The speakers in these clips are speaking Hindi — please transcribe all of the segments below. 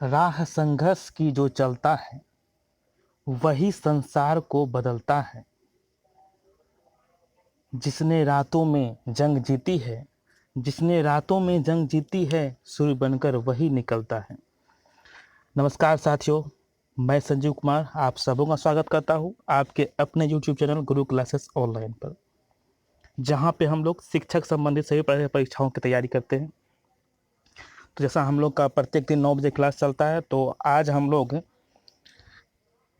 राह संघर्ष की जो चलता है वही संसार को बदलता है। जिसने रातों में जंग जीती है, जिसने रातों में जंग जीती है, सूर्य बनकर वही निकलता है। नमस्कार साथियों, मैं संजीव कुमार आप सबों का स्वागत करता हूं आपके अपने YouTube चैनल गुरु क्लासेस ऑनलाइन पर, जहां पे हम लोग शिक्षक संबंधित सभी परीक्षाओं की तैयारी करते हैं। तो जैसा हम लोग का प्रत्येक दिन 9 बजे क्लास चलता है, तो आज हम लोग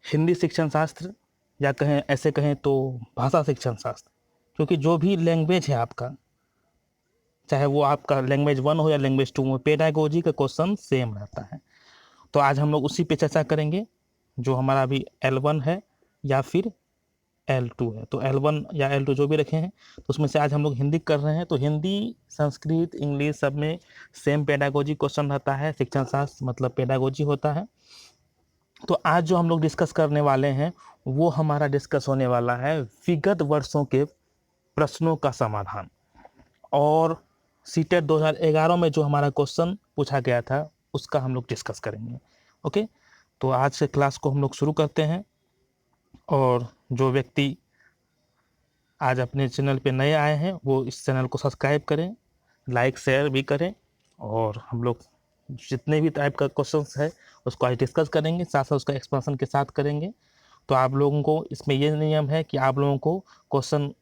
हिंदी शिक्षण शास्त्र या कहें ऐसे कहें तो भाषा शिक्षण शास्त्र, क्योंकि जो भी लैंग्वेज है आपका, चाहे वो आपका लैंग्वेज 1 हो या लैंग्वेज 2 हो, पेडागोजी का क्वेश्चन सेम रहता है। तो आज हम लोग उसी पे चर्चा करेंगे जो हमारा अभी L1 है या फिर L2 है। तो L1 या L2 जो भी रखे हैं, तो उसमें से आज हम लोग हिंदी कर रहे हैं। तो हिंदी, संस्कृत, इंग्लिश सब में सेम पेडागोजी क्वेश्चन रहता है। शिक्षण शास्त्र मतलब पेडागोजी होता है। तो आज जो हम लोग डिस्कस करने वाले हैं वो हमारा डिस्कस होने वाला है विगत वर्षों के प्रश्नों का समाधान, और सीटेट 2011 में जो हमारा क्वेश्चन पूछा गया था उसका हम लोग डिस्कस करेंगे। ओके, तो आज से क्लास को हम लोग शुरू करते हैं। और जो व्यक्ति आज अपने चैनल पे नए आए हैं वो इस चैनल को सब्सक्राइब करें, लाइक शेयर भी करें। और हम लोग जितने भी टाइप का क्वेश्चंस है उसको आज डिस्कस करेंगे, साथ साथ उसका एक्सप्लेनेशन के साथ करेंगे। तो आप लोगों को इसमें ये नियम है कि आप लोगों को क्वेश्चन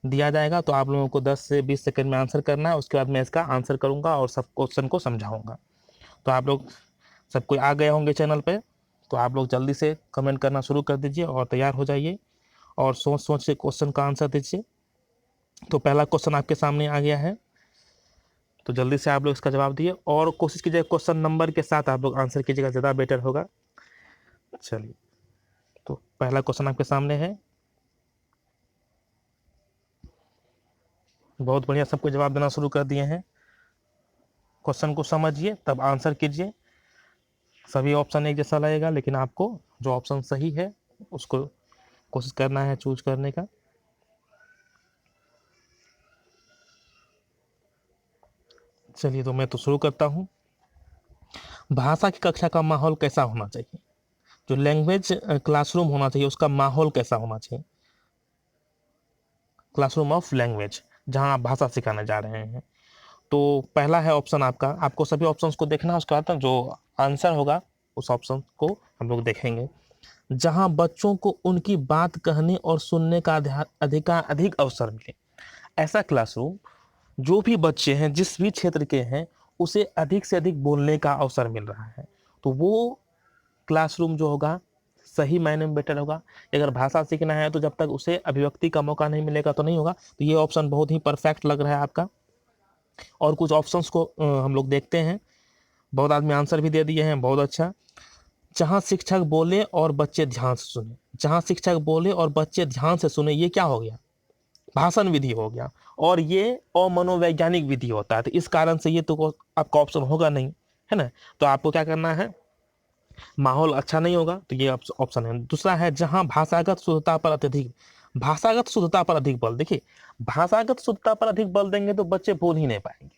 दिया जाएगा तो आप लोगों को 10 से 20 सेकंड में आंसर करना है। उसके बाद मैं इसका आंसर करूंगा और सब क्वेश्चन को समझाऊंगा। तो आप लोग सब कोई आ गए होंगे चैनल पे, तो आप लोग जल्दी से कमेंट करना शुरू कर दीजिए और तैयार हो जाइए और सोच सोच से क्वेश्चन का आंसर दीजिए। तो पहला क्वेश्चन आपके सामने आ गया है, तो जल्दी से आप लोग इसका जवाब दिए और कोशिश कीजिए क्वेश्चन नंबर के साथ आप लोग आंसर कीजिएगा, ज़्यादा बेटर होगा। चलिए, तो पहला क्वेश्चन आपके सामने है। बहुत बढ़िया, सबको जवाब देना शुरू कर दिए हैं। क्वेश्चन को समझिए तब आंसर कीजिए। सभी ऑप्शन एक जैसा लगेगा, लेकिन आपको जो ऑप्शन सही है उसको कोशिश करना है चूज करने का। चलिए, तो मैं तो शुरू करता हूँ। भाषा की कक्षा का माहौल कैसा होना चाहिए? जो लैंग्वेज क्लासरूम होना चाहिए उसका माहौल कैसा होना चाहिए? क्लासरूम ऑफ लैंग्वेज, जहाँ आप भाषा सिखाने जा रहे हैं। तो पहला है ऑप्शन आपका, आपको सभी ऑप्शंस को देखना है, उसके बाद जो आंसर होगा उस ऑप्शन को हम लोग देखेंगे। जहाँ बच्चों को उनकी बात कहने और सुनने का अधिक अवसर मिले। ऐसा क्लासरूम, जो भी बच्चे हैं जिस भी क्षेत्र के हैं उसे अधिक से अधिक बोलने का अवसर मिल रहा है, तो वो क्लासरूम जो होगा सही मायने में बेटर होगा। अगर भाषा सीखना है तो जब तक उसे अभिव्यक्ति का मौका नहीं मिलेगा तो नहीं होगा। तो ये ऑप्शन बहुत ही परफेक्ट लग रहा है आपका। और कुछ ऑप्शंस को हम लोग देखते हैं। बहुत आदमी आंसर भी दे दिए हैं, बहुत अच्छा। जहाँ शिक्षक बोले और बच्चे ध्यान से सुने, जहाँ शिक्षक बोले और बच्चे ध्यान से सुने, ये क्या हो गया? भाषण विधि हो गया। और ये अमनोवैज्ञानिक विधि होता है, तो इस कारण से ये तो आपका ऑप्शन होगा नहीं, है ना। तो आपको क्या करना है, माहौल अच्छा नहीं होगा, तो ये ऑप्शन है। दूसरा है जहां भाषागत शुद्धता पर अत्यधिक, भाषागत शुद्धता पर अधिक बल। देखिए, भाषागत शुद्धता पर अधिक बल देंगे तो बच्चे बोल ही नहीं पाएंगे।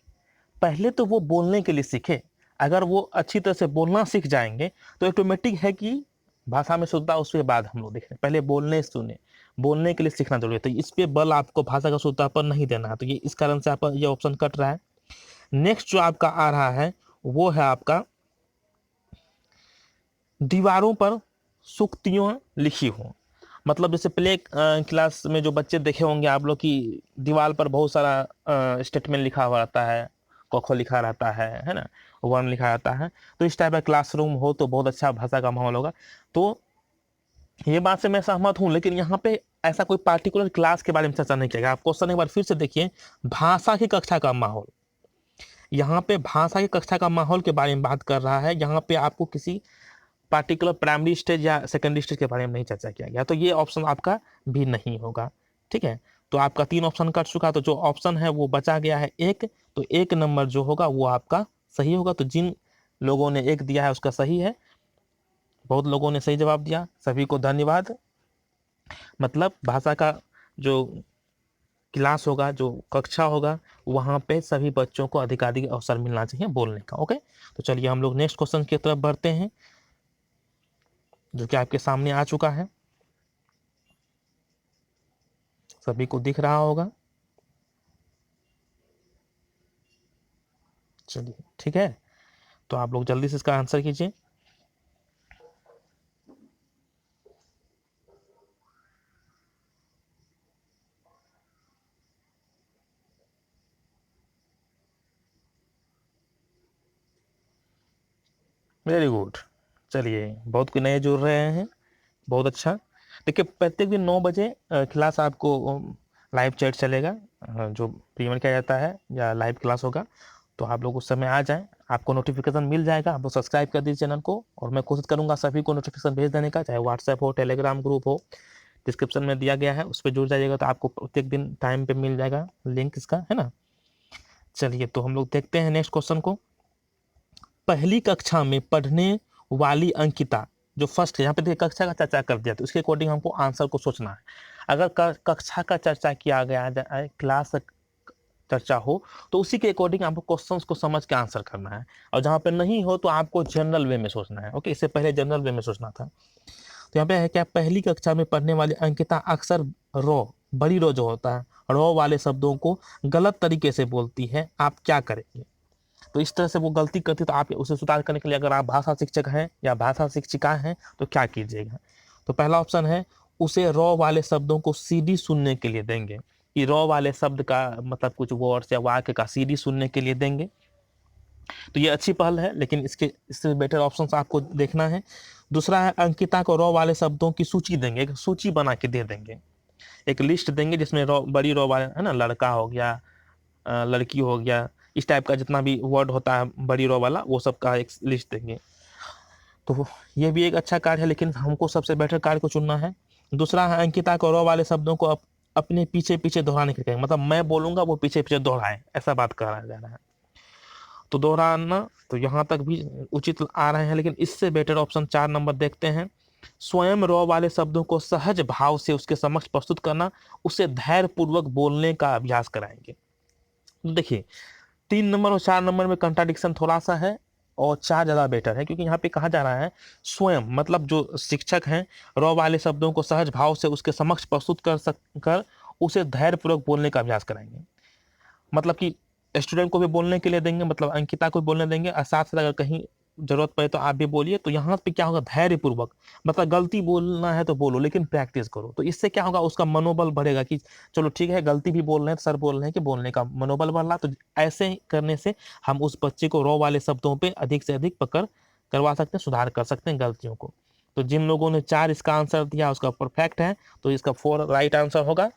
पहले तो वो बोलने के लिए सीखे। अगर वो अच्छी तरह से बोलना सीख जाएंगे तो ऑटोमेटिक है कि भाषा में शुद्धता उसके बाद हम लोग देख रहे हैं। पहले बोलने सुने, बोलने के लिए सीखना जरूरी है। तो इस पे बल आपको भाषा का शुद्धता पर नहीं देना है, तो ये इस कारण से आपका ये ऑप्शन कट रहा है। नेक्स्ट जो आपका आ रहा है वो है आपका दीवारों पर सूक्तियां लिखी हो। मतलब जैसे प्ले क्लास में जो बच्चे देखे होंगे आप लोग की दीवार पर बहुत सारा स्टेटमेंट लिखा हुआ रहता है, क ख लिखा रहता है ना, वन लिखा रहता है। तो इस टाइप का क्लासरूम हो तो बहुत अच्छा भाषा का माहौल होगा। तो ये बात से मैं सहमत हूँ, लेकिन यहाँ पे ऐसा कोई पार्टिकुलर क्लास के बारे में चर्चा नहीं किया गया। आप क्वेश्चन एक बार फिर से देखिए, भाषा की कक्षा का माहौल। यहाँ पे भाषा की कक्षा का माहौल के बारे में बात कर रहा है। यहाँ पे आपको किसी पार्टिकुलर प्राइमरी स्टेज या सेकेंडरी स्टेज के बारे में नहीं चर्चा किया गया, तो ये ऑप्शन आपका भी नहीं होगा। ठीक है, तो आपका 3 ऑप्शन कट चुका, तो जो ऑप्शन है वो बचा गया है एक। तो 1 नंबर जो होगा वो आपका सही होगा। तो जिन लोगों ने 1 दिया है उसका सही है। बहुत लोगों ने सही जवाब दिया, सभी को धन्यवाद। मतलब भाषा का जो क्लास होगा, जो कक्षा होगा, वहाँ पे सभी बच्चों को अधिकाधिक अवसर मिलना चाहिए बोलने का। ओके, तो चलिए हम लोग नेक्स्ट क्वेश्चन की तरफ बढ़ते हैं, जो कि आपके सामने आ चुका है, सभी को दिख रहा होगा। चलिए ठीक है, तो आप लोग जल्दी से इसका आंसर कीजिए। Very good. चलिए, बहुत कोई नए जुड़ रहे हैं, बहुत अच्छा। देखिए, प्रत्येक दिन 9 बजे क्लास आपको लाइव चैट चलेगा, जो पेमेंट किया जाता है, या लाइव क्लास होगा, तो आप लोग उस समय आ जाएं, आपको नोटिफिकेशन मिल जाएगा। आप लोग सब्सक्राइब कर दीजिए चैनल को, और मैं कोशिश करूंगा सभी को नोटिफिकेशन भेज देने का, चाहे व्हाट्सएप हो, टेलीग्राम ग्रुप हो, डिस्क्रिप्शन में दिया गया है, उस पर जुड़ जाइएगा, तो आपको प्रत्येक दिन टाइम पे मिल जाएगा लिंक इसका, है ना। चलिए, तो हम लोग देखते हैं नेक्स्ट क्वेश्चन को। पहली कक्षा में पढ़ने वाली अंकिता, जो फर्स्ट है, यहाँ पे देखिए कक्षा का चर्चा कर दिया, तो उसके अकॉर्डिंग हमको आंसर को सोचना है। अगर कक्षा का चर्चा किया गया है, क्लास चर्चा हो, तो उसी के अकॉर्डिंग आपको क्वेश्चंस को समझ के आंसर करना है, और जहाँ पे नहीं हो तो आपको जनरल वे में सोचना है। ओके, इससे पहले जनरल वे में सोचना था। तो यहाँ पे है क्या, पहली कक्षा में पढ़ने वाली अंकिता अक्सर बड़ी रो जो होता है, रो वाले शब्दों को गलत तरीके से बोलती है, आप क्या करेंगे। तो इस तरह से वो गलती करती, तो आप उसे सुधार करने के लिए, अगर आप भाषा शिक्षक हैं या भाषा शिक्षिका हैं, तो क्या कीजिएगा। तो पहला ऑप्शन है, उसे रॉ वाले शब्दों को सीडी सुनने के लिए देंगे। कि रॉ वाले शब्द का मतलब कुछ वर्ड्स या वाक्य का सीडी सुनने के लिए देंगे, तो ये अच्छी पहल है, लेकिन इससे बेटर ऑप्शन आपको देखना है। दूसरा है, अंकिता को रॉ वाले शब्दों की सूची देंगे, एक सूची बना के दे देंगे, एक लिस्ट देंगे जिसमें रॉ, बड़ी रॉ वाले, है ना, लड़का हो गया, लड़की हो गया, इस टाइप का जितना भी वर्ड होता है बड़ी रॉ वाला, वो सब का एक लिस्ट देंगे। तो ये भी एक अच्छा कार्य है, लेकिन हमको सबसे बेटर कार्य को चुनना है। दूसरा है, अंकिता को रॉ वाले शब्दों को अपने पीछे पीछे दोहराने के लिए, मतलब मैं बोलूंगा वो पीछे पीछे दोहराए, ऐसा बात कहा जा रहा है। तो दोहराना तो यहाँ तक भी उचित आ रहे हैं, लेकिन इससे बेटर ऑप्शन 4 नंबर देखते हैं। स्वयं रॉ वाले शब्दों को सहज भाव से उसके समक्ष प्रस्तुत करना, उसे धैर्य पूर्वक बोलने का अभ्यास कराएंगे। तो देखिए, 3 नंबर और 4 नंबर में कंट्राडिक्शन थोड़ा सा है, और 4 ज़्यादा बेटर है, क्योंकि यहाँ पे कहा जा रहा है स्वयं, मतलब जो शिक्षक हैं, रॉ वाले शब्दों को सहज भाव से उसके समक्ष प्रस्तुत कर उसे धैर्यपूर्वक बोलने का अभ्यास कराएंगे। मतलब कि स्टूडेंट को भी बोलने के लिए देंगे, मतलब अंकिता को भी बोलने देंगे, और साथ साथ अगर कहीं जरूरत पड़े तो आप भी बोलिए। तो यहाँ पे क्या होगा, धैर्यपूर्वक, मतलब गलती बोलना है तो बोलो, लेकिन प्रैक्टिस करो। तो इससे क्या होगा, उसका मनोबल बढ़ेगा कि चलो ठीक है, गलती भी बोल रहे हैं, सर बोल रहे हैं कि बोलने का मनोबल बढ़ रहा। तो ऐसे करने से हम उस बच्चे को रॉ वाले शब्दों पर अधिक से अधिक पकड़ करवा सकते हैं, सुधार कर सकते हैं गलतियों को। तो जिन लोगों ने 4 इसका आंसर दिया उसका परफेक्ट है, तो इसका 4 राइट आंसर होगा।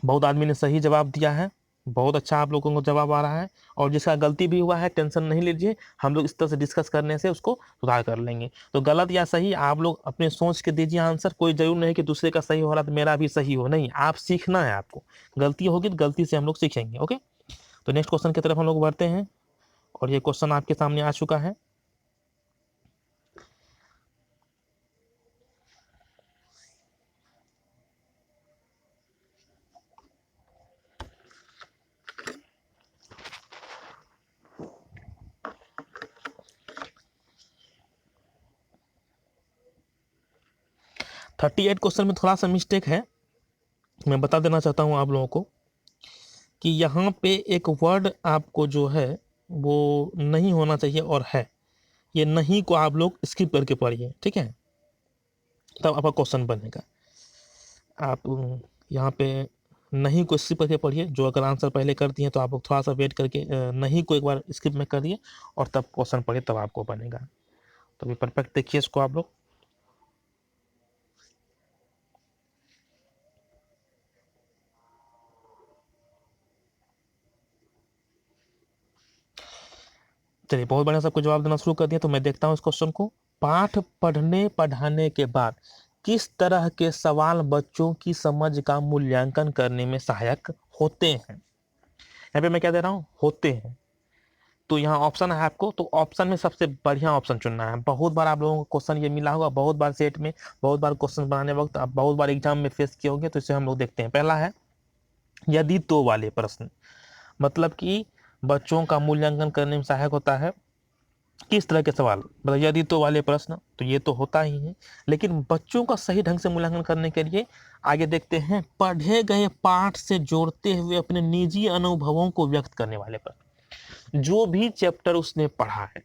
बहुत आदमी ने सही जवाब दिया है, बहुत अच्छा आप लोगों को जवाब आ रहा है। और जिसका गलती भी हुआ है, टेंशन नहीं लीजिए, हम लोग इस तरह से डिस्कस करने से उसको सुधार कर लेंगे। तो गलत या सही आप लोग अपने सोच के दीजिए आंसर, कोई जरूर नहीं कि दूसरे का सही हो रहा तो मेरा भी सही हो, नहीं, आप सीखना है आपको। गलती होगी तो गलती से हम लोग सीखेंगे। ओके, तो नेक्स्ट क्वेश्चन की तरफ हम लोग बढ़ते हैं, और ये क्वेश्चन आपके सामने आ चुका है। थर्टी 38 क्वेश्चन में थोड़ा सा मिस्टेक है, मैं बता देना चाहता हूँ आप लोगों को, कि यहाँ पे एक वर्ड आपको जो है वो नहीं होना चाहिए, और है, ये नहीं को आप लोग स्किप करके पढ़िए, ठीक है, तब आपका क्वेश्चन बनेगा। आप यहाँ पे नहीं को स्किप करके पढ़िए, जो अगर आंसर पहले कर दिए तो आप लोग थोड़ा सा वेट करके नहीं को एक बार स्किप में करिए, और तब क्वेश्चन पढ़िए, तब आपको बनेगा। तो अभी परफेक्ट देखिए इसको आप लोग। चलिए, बहुत बढ़िया, सबको जवाब देना शुरू कर दिया। तो मैं देखता हूँ इस क्वेश्चन को। पाठ पढ़ने पढ़ाने के बाद किस तरह के सवाल बच्चों की समझ का मूल्यांकन करने में सहायक होते हैं। यहाँ पे मैं क्या दे रहा हूँ, होते हैं। तो यहाँ ऑप्शन है आपको, तो ऑप्शन में सबसे बढ़िया ऑप्शन चुनना है। बहुत बार आप लोगों को क्वेश्चन ये मिला होगा, बहुत बार सेट में, बहुत बार क्वेश्चन बनाने वक्त आप बहुत बार एग्जाम में फेस किए होंगे। तो इसे हम लोग देखते हैं। पहला है, यदि तो वाले प्रश्न, मतलब कि बच्चों का मूल्यांकन करने में सहायक होता है किस तरह के सवाल, मतलब यदि तो वाले प्रश्न, तो ये तो होता ही है, लेकिन बच्चों का सही ढंग से मूल्यांकन करने के लिए आगे देखते हैं पढ़े गए पाठ से जोड़ते हुए अपने निजी अनुभवों को व्यक्त करने वाले प्रश्न। जो भी चैप्टर उसने पढ़ा है,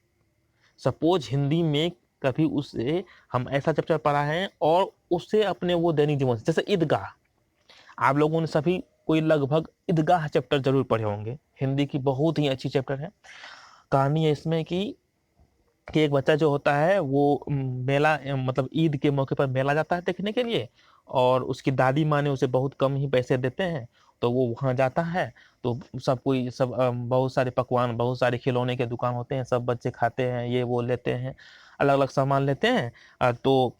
सपोज हिंदी में कभी उसे हम ऐसा चैप्टर पढ़ा है और उसे अपने वो दैनिक जीवन, जैसे ईदगाह, आप लोगों ने सभी कोई लगभग ईदगाह चैप्टर जरूर पढ़े होंगे, हिंदी की बहुत ही अच्छी चैप्टर है। कहानी है इसमें कि एक बच्चा जो होता है वो मेला, मतलब ईद के मौके पर मेला जाता है देखने के लिए, और उसकी दादी माँ ने उसे बहुत कम ही पैसे देते हैं, तो वो वहाँ जाता है। तो सब कोई सब बहुत सारे पकवान, बहुत सारे खिलौने के दुकान होते हैं, सब बच्चे खाते हैं, ये वो लेते हैं, अलग अलग सामान लेते हैं। तो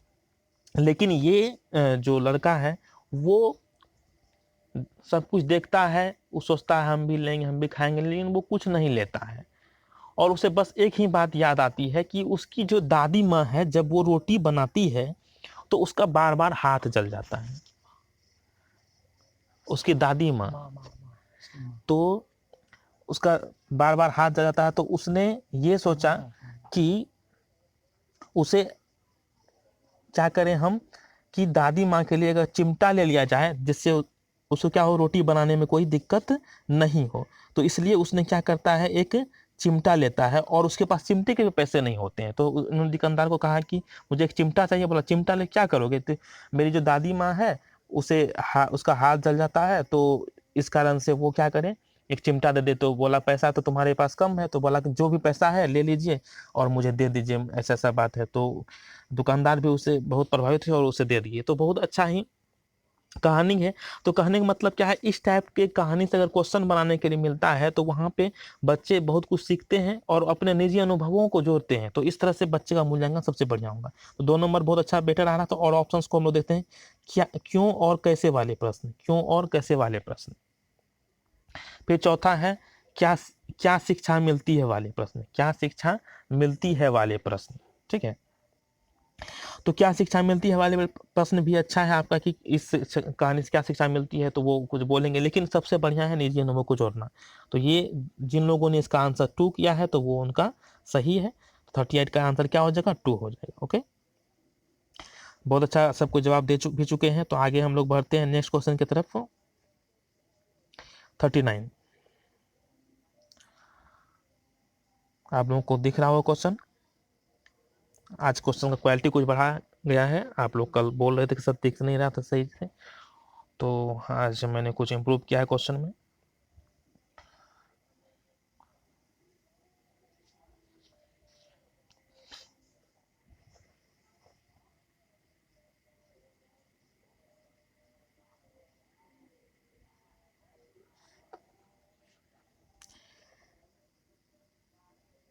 लेकिन ये जो लड़का है वो सब कुछ देखता है, वो सोचता है हम भी लेंगे, हम भी खाएंगे, लेकिन वो कुछ नहीं लेता है। और उसे बस एक ही बात याद आती है कि उसकी जो दादी माँ है, जब वो रोटी बनाती है तो उसका बार बार हाथ जल जाता है, उसकी दादी माँ, तो उसका बार बार हाथ जल जाता है। तो उसने ये सोचा कि उसे क्या करें हम, कि दादी माँ के लिए अगर चिमटा ले लिया जाए जिससे उसको क्या हो, रोटी बनाने में कोई दिक्कत नहीं हो। तो इसलिए उसने क्या करता है, एक चिमटा लेता है, और उसके पास चिमटे के भी पैसे नहीं होते हैं। तो उन्होंने दुकानदार को कहा कि मुझे एक चिमटा चाहिए। बोला चिमटा ले क्या करोगे, तो मेरी जो दादी माँ है उसे उसका हाथ जल जाता है, तो इस कारण से वो क्या करें, एक चिमटा दे दे। तो बोला पैसा तो तुम्हारे पास कम है, तो बोला कि जो भी पैसा है ले लीजिए और मुझे दे दीजिए, ऐसा ऐसा बात है। तो दुकानदार भी उससे बहुत प्रभावित हुए और उसे दे दिए। तो बहुत अच्छा ही कहानी है। तो कहने का मतलब क्या है, इस टाइप के कहानी से अगर क्वेश्चन बनाने के लिए मिलता है तो वहाँ पे बच्चे बहुत कुछ सीखते हैं और अपने निजी अनुभवों को जोड़ते हैं। तो इस तरह से बच्चे का मूल्यांकन सबसे बढ़िया होगा। तो 2 नंबर बहुत अच्छा बेटर आ रहा था। और ऑप्शंस को हम लोग देखते हैं, क्या, क्यों और कैसे वाले प्रश्न, क्यों और कैसे वाले प्रश्न। फिर चौथा है क्या, क्या शिक्षा मिलती है वाले प्रश्न, क्या शिक्षा मिलती है वाले प्रश्न। ठीक है, तो क्या शिक्षा मिलती है वाले प्रश्न भी अच्छा है आपका, कि इस कहानी से क्या शिक्षा मिलती है, तो वो कुछ बोलेंगे। लेकिन सबसे बढ़िया है निजी अनुभव को जोड़ना। तो ये जिन लोगों ने इसका आंसर 2 किया है तो वो उनका सही है। 38 का आंसर क्या हो जाएगा, 2 हो जाएगा। ओके, बहुत अच्छा, सबको जवाब दे भी चुके हैं। तो आगे हम लोग बढ़ते हैं नेक्स्ट क्वेश्चन की तरफ। 39, आप लोगों को दिख रहा हो क्वेश्चन। आज क्वेश्चन का क्वालिटी कुछ बढ़ा गया है, आप लोग कल बोल रहे थे कि सब दिख नहीं रहा था सही से, तो आज मैंने कुछ इम्प्रूव किया है क्वेश्चन में।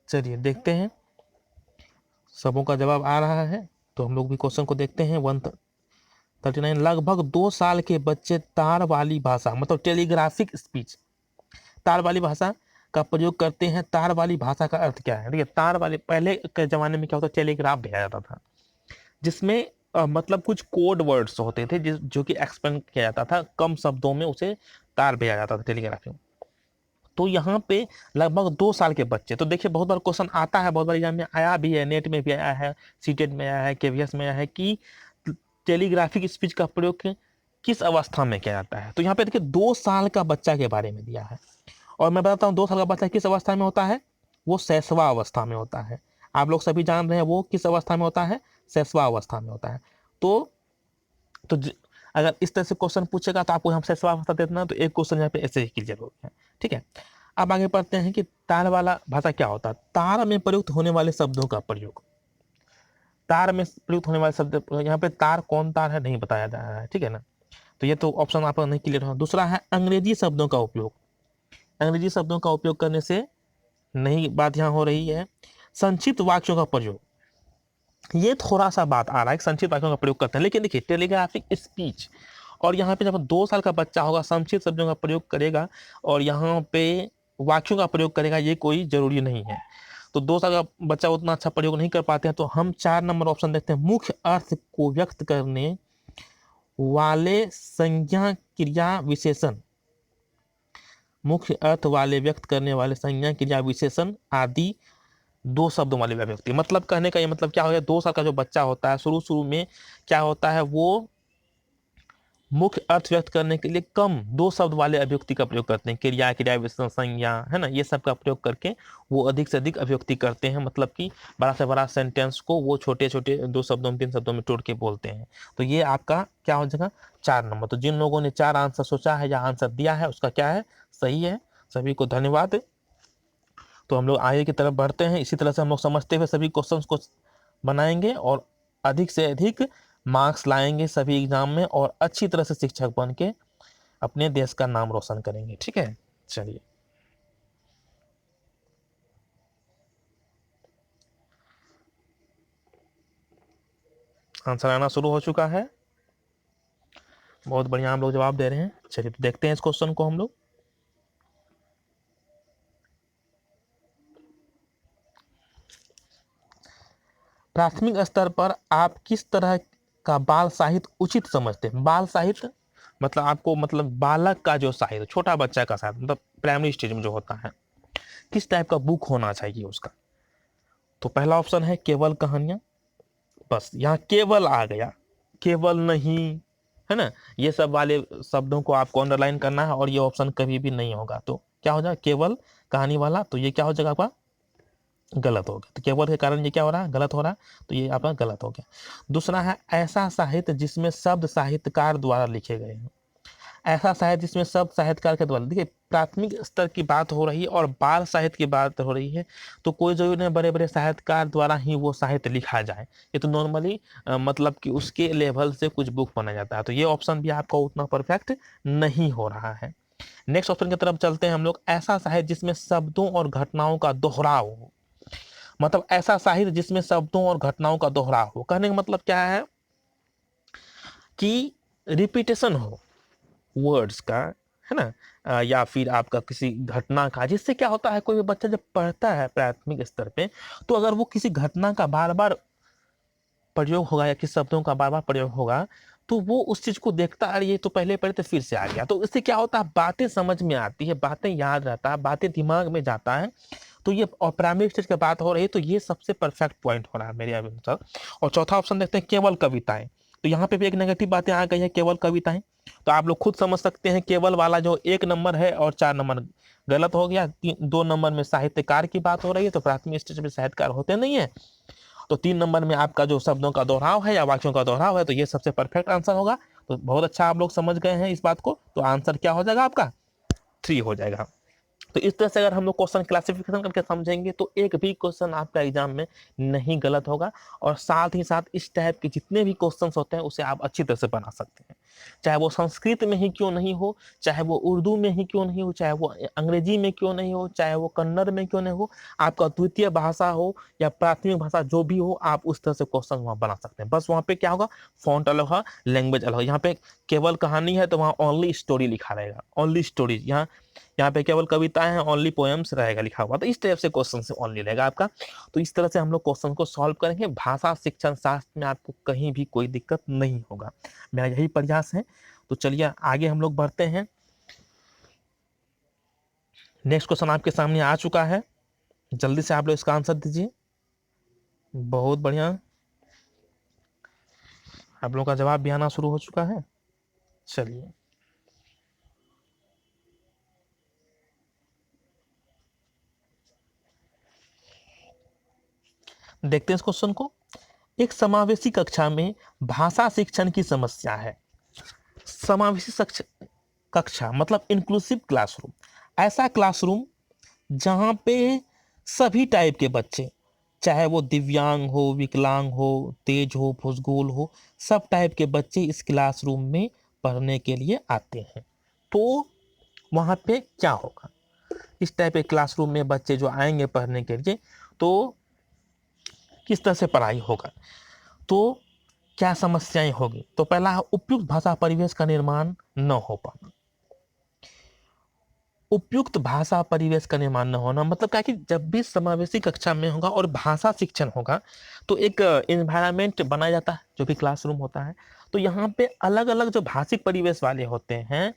चलिए देखते हैं, सबों का जवाब आ रहा है। तो हम लोग भी क्वेश्चन को देखते हैं। 139, लगभग 2 साल के बच्चे तार वाली भाषा, मतलब टेलीग्राफिक स्पीच, तार वाली भाषा का प्रयोग करते हैं। तार वाली भाषा का अर्थ क्या है? देखिए, तार वाली, पहले के जमाने में क्या होता, टेलीग्राफ भेजा जाता था, जिसमें मतलब कुछ कोड वर्ड्स होते थे जो कि एक्सप्लेन किया जाता था, कम शब्दों में उसे तार भेजा जाता था टेलीग्राफी में। तो यहाँ पे लगभग 2 साल के बच्चे, तो देखिए बहुत बार क्वेश्चन आता है, बहुत बार एग्जाम में आया भी है, नेट में भी आया है, सीटेट में आया है, केवीएस में आया है, कि टेलीग्राफिक स्पीच का प्रयोग किस अवस्था में किया जाता है। तो यहाँ पे देखिए 2 साल का बच्चा के बारे में दिया है, और मैं बताता हूँ 2 साल का बच्चा किस अवस्था में होता है, वो शैशवा अवस्था में होता है। आप लोग सभी जान रहे हैं वो किस अवस्था में होता है, शैशवा अवस्था में होता है। तो तो अगर इस तरह से क्वेश्चन पूछेगा तो आपको हम शैशवा अवस्था दे देना, तो एक क्वेश्चन यहाँ पे ऐसे ही क्लियर हो गया। ठीक है, अब आगे पढ़ते हैं कि तार वाला भाषा क्या होता है। तार में प्रयुक्त होने वाले शब्दों का प्रयोग, तार में प्रयुक्त होने वाले शब्द, यहाँ पे तार कौन तार है नहीं बताया जा रहा है, ठीक है ना। तो ये तो ऑप्शन आपका नहीं क्लियर हो। दूसरा है अंग्रेजी शब्दों का उपयोग, अंग्रेजी शब्दों का उपयोग करने से नहीं बात यहाँ हो रही है। संक्षिप्त वाक्यों का प्रयोग, ये थोड़ा सा बात आ रहा है, संक्षिप्त वाक्यों का प्रयोग करते हैं, लेकिन देखिए टेलीग्राफिक स्पीच, और यहाँ पे जब 2 साल का बच्चा होगा संक्षिप्त शब्दों का प्रयोग करेगा और यहाँ पे वाक्यों का प्रयोग करेगा, ये कोई जरूरी नहीं है। तो 2 साल का बच्चा उतना अच्छा प्रयोग नहीं कर पाते हैं। तो हम 4 नंबर ऑप्शन देखते हैं, मुख्य अर्थ को व्यक्त करने वाले संज्ञा क्रिया विशेषण, मुख्य अर्थ वाले व्यक्त करने वाले संज्ञा क्रिया विशेषण आदि दो शब्दों वाले अभिव्यक्ति। मतलब कहने का ये मतलब क्या हो गया, 2 साल का जो बच्चा होता है शुरू शुरू में क्या होता है, वो मुख्य अर्थ व्यक्त करने के लिए कम 2 शब्द वाले अभिव्यक्ति का प्रयोग करते हैं। क्रिया, क्रिया विशेषण, संज्ञा, है ना, ये सब का प्रयोग करके वो अधिक से अधिक अभिव्यक्ति करते हैं। मतलब कि बड़ा से बड़ा सेंटेंस को वो छोटे छोटे 2 शब्दों में 3 शब्दों में तोड़ के बोलते हैं। तो ये आपका क्या हो जाएगा, 4 नंबर। तो जिन लोगों ने 4 आंसर सोचा है या आंसर दिया है उसका क्या है, सही है। सभी को धन्यवाद। तो हम लोग आगे की तरफ बढ़ते हैं। इसी तरह से हम लोग समझते हुए सभी क्वेश्चंस को बनाएंगे और अधिक से अधिक मार्क्स लाएंगे सभी एग्जाम में और अच्छी तरह से शिक्षक बन के अपने देश का नाम रोशन करेंगे। ठीक है, चलिए आंसर आना शुरू हो चुका है। बहुत बढ़िया हम लोग जवाब दे रहे हैं। चलिए तो देखते हैं इस क्वेश्चन को हम लोग। प्राथमिक स्तर पर आप किस तरह का बाल साहित्य उचित समझते हैं? बाल साहित्य मतलब आपको मतलब बालक का जो साहित्य, छोटा बच्चा का साहित्य, मतलब प्राइमरी स्टेज में जो होता है, किस टाइप का बुक होना चाहिए उसका? तो पहला ऑप्शन है केवल कहानियां। बस यहाँ केवल आ गया, केवल नहीं, है ना, ये सब वाले शब्दों को आपको अंडरलाइन करना है और ये ऑप्शन कभी भी नहीं होगा। तो क्या हो जाएगा, केवल कहानी वाला। तो ये क्या हो जाएगा आपका, गलत हो गया। तो केवल के कारण ये क्या हो रहा है, गलत हो रहा है। तो ये आपका गलत हो गया। दूसरा है ऐसा साहित्य जिसमें शब्द साहित्यकार द्वारा लिखे गए हैं। ऐसा साहित्य जिसमें शब्द साहित्यकार के द्वारा, देखिए प्राथमिक स्तर की बात हो रही है और बाल साहित्य की बात हो रही है, तो कोई जरूरी नहीं बड़े बड़े साहित्यकार द्वारा ही वो साहित्य लिखा जाए। ये तो नॉर्मली मतलब कि उसके लेवल से कुछ बुक बना जाता है। तो ये ऑप्शन भी आपका उतना परफेक्ट नहीं हो रहा है। नेक्स्ट ऑप्शन की तरफ चलते हैं हम लोग। ऐसा साहित्य जिसमें शब्दों और घटनाओं का दोहराव हो। मतलब ऐसा साहित्य जिसमें शब्दों और घटनाओं का दोहराव हो, कहने का मतलब क्या है कि रिपीटेशन हो वर्ड्स का, है ना, या फिर आपका किसी घटना का, जिससे क्या होता है कोई भी बच्चा जब पढ़ता है प्राथमिक स्तर पे, तो अगर वो किसी घटना का बार बार प्रयोग होगा या किसी शब्दों का बार बार प्रयोग होगा, तो वो उस चीज को देखता है, ये तो पहले पढ़े तो फिर से आ गया। तो इससे क्या होता है, बातें समझ में आती है, बातें याद रहता है, बातें दिमाग में जाता है। तो ये और प्राइमरी स्टेज की बात हो रही है, तो ये सबसे परफेक्ट पॉइंट हो रहा है मेरे अनुसार। और चौथा ऑप्शन देखते हैं केवल कविताएं। तो यहाँ पे भी एक नेगेटिव बातें आ गई है, केवल कविताएं। तो आप लोग खुद समझ सकते हैं, केवल वाला जो 1 नंबर है और 4 नंबर गलत हो गया। 2 नंबर में साहित्यकार की बात हो रही है, तो प्राथमिक स्टेज में साहित्यकार होते नहीं है। तो 3 नंबर में आपका जो शब्दों का दोहराव है या वाक्यों का दोहराव है, तो ये सबसे परफेक्ट आंसर होगा। तो बहुत अच्छा आप लोग समझ गए हैं इस बात को। तो आंसर क्या हो जाएगा आपका, 3 हो जाएगा। तो इस तरह से अगर हम लोग क्वेश्चन क्लासिफिकेशन करके समझेंगे तो एक भी क्वेश्चन आपका एग्जाम में नहीं गलत होगा। और साथ ही साथ इस टाइप के जितने भी क्वेश्चंस होते हैं उसे आप अच्छी तरह से बना सकते हैं, चाहे वो संस्कृत में ही क्यों नहीं हो, चाहे वो उर्दू में ही क्यों नहीं हो, चाहे वो अंग्रेजी में क्यों नहीं हो, चाहे वो कन्नड़ में क्यों नहीं हो। आपका द्वितीय भाषा हो या प्राथमिक भाषा जो भी हो, आप उस तरह से क्वेश्चन वहाँ बना सकते हैं। बस वहाँ पे क्या होगा, फॉन्ट अलग है, लैंग्वेज अलग है। यहाँ पे केवल कहानी है तो वहाँ ओनली स्टोरी लिखा रहेगा, ओनली स्टोरी। यहाँ पे केवल कविताएं हैं, ओनली पोएम्स रहेगा लिखा हुआ। तो इस टाइप से क्वेश्चन से ओनली रहेगा आपका। तो इस तरह से हम लोग क्वेश्चन को सॉल्व करेंगे। भाषा शिक्षण शास्त्र में आपको कहीं भी कोई दिक्कत नहीं होगा, मेरा यही प्रयास है। तो चलिए आगे हम लोग बढ़ते हैं। नेक्स्ट क्वेश्चन आपके सामने आ चुका है, जल्दी से आप लोग इसका आंसर दीजिए। बहुत बढ़िया, आप लोगों का जवाब भी आना शुरू हो चुका है। चलिए देखते हैं इस क्वेश्चन को। एक समावेशी कक्षा में भाषा शिक्षण की समस्या है। समावेशी कक्षा मतलब इंक्लूसिव क्लासरूम, ऐसा क्लासरूम जहाँ पे सभी टाइप के बच्चे, चाहे वो दिव्यांग हो, विकलांग हो, तेज हो, फुसगोल हो, सब टाइप के बच्चे इस क्लासरूम में पढ़ने के लिए आते हैं। तो वहाँ पे क्या होगा, इस टाइप के क्लासरूम में बच्चे जो आएंगे पढ़ने के लिए, तो किस तरह से पढ़ाई होगा, तो क्या समस्याएं होगी। तो पहला है उपयुक्त भाषा परिवेश का निर्माण न हो पाना। उपयुक्त भाषा परिवेश का निर्माण न होना मतलब क्या कि जब भी समावेशी कक्षा में होगा और भाषा शिक्षण होगा, तो एक एनवायरनमेंट बनाया जाता है जो भी क्लासरूम होता है। तो यहाँ पे अलग अलग जो भाषिक परिवेश वाले होते हैं,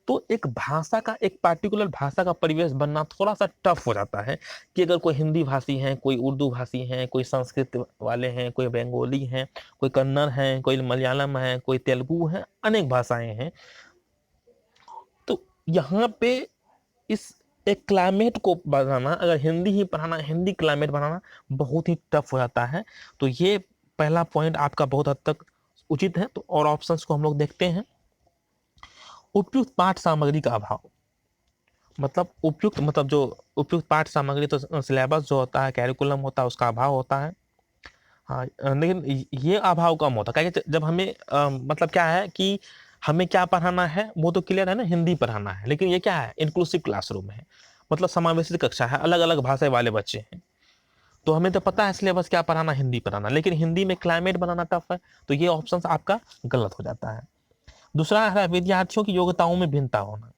तो एक भाषा का, एक पार्टिकुलर भाषा का परिवेश बनना थोड़ा सा टफ हो जाता है कि अगर कोई हिंदी भाषी हैं, कोई उर्दू भाषी हैं, कोई संस्कृत वाले हैं, कोई बंगाली हैं, कोई कन्नड़ हैं, कोई मलयालम है, कोई तेलुगु है, अनेक भाषाएं हैं। तो यहाँ पे इस एक क्लाइमेट को बनाना, अगर हिंदी ही पढ़ाना, हिंदी क्लाइमेट बनाना बहुत ही टफ हो जाता है। तो ये पहला पॉइंट आपका बहुत हद तक उचित है। तो और ऑप्शंस को हम लोग देखते हैं। उपयुक्त पाठ सामग्री का अभाव, मतलब उपयुक्त, मतलब जो उपयुक्त पाठ सामग्री, तो सिलेबस जो होता है, कैरिकुलम होता है, उसका अभाव होता है। हाँ, लेकिन ये अभाव कम होता है, जब हमें मतलब क्या है कि हमें क्या पढ़ाना है वो तो क्लियर है ना, हिंदी पढ़ाना है। लेकिन ये क्या है, इंक्लूसिव क्लासरूम है, मतलब समावेशित कक्षा है, अलग अलग भाषा वाले बच्चे हैं। तो हमें तो पता है सिलेबस क्या पढ़ाना, हिंदी पढ़ाना, लेकिन हिंदी में क्लाइमेट बनाना टफ है। तो ये ऑप्शन आपका गलत हो जाता है। दूसरा है विद्यार्थियों की योग्यताओं में भिन्नता होना।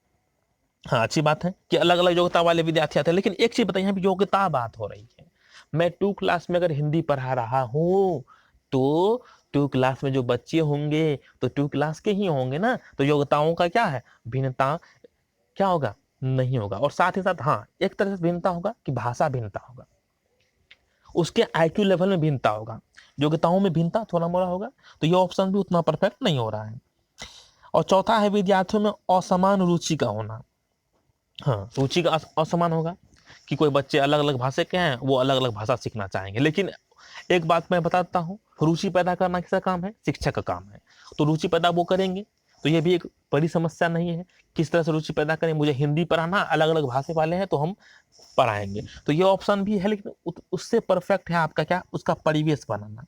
हाँ, अच्छी बात है कि अलग अलग योग्यता वाले विद्यार्थी आते हैं, लेकिन एक चीज बताइए, यहाँ पे योग्यता बात हो रही है। मैं 2 क्लास में अगर हिंदी पढ़ा रहा हूँ तो 2 क्लास में जो बच्चे होंगे तो 2 क्लास के ही होंगे ना, तो योग्यताओं का क्या है, भिन्नता क्या होगा, नहीं होगा। और साथ ही साथ हाँ, एक तरह से भिन्नता होगा कि भाषा भिन्नता होगा, उसके IQ लेवल में भिन्नता होगा, योग्यताओं में भिन्नता थोड़ा मोड़ा होगा। तो ये ऑप्शन भी उतना परफेक्ट नहीं हो रहा है। और चौथा है विद्यार्थियों में असमान रुचि का होना। हाँ, रुचि का असमान होगा कि कोई बच्चे अलग अलग भाषा के हैं, वो अलग अलग भाषा सीखना चाहेंगे। लेकिन एक बात मैं बताता हूँ, रुचि पैदा करना किसका काम है, शिक्षक का काम है। तो रुचि पैदा वो करेंगे, तो ये भी एक बड़ी समस्या नहीं है। किस तरह से रुचि पैदा करें, मुझे हिंदी पढ़ाना, अलग अलग भाषा वाले हैं तो हम पढ़ाएंगे। तो ये ऑप्शन भी है, लेकिन उससे परफेक्ट है आपका क्या, उसका परिवेश बनाना।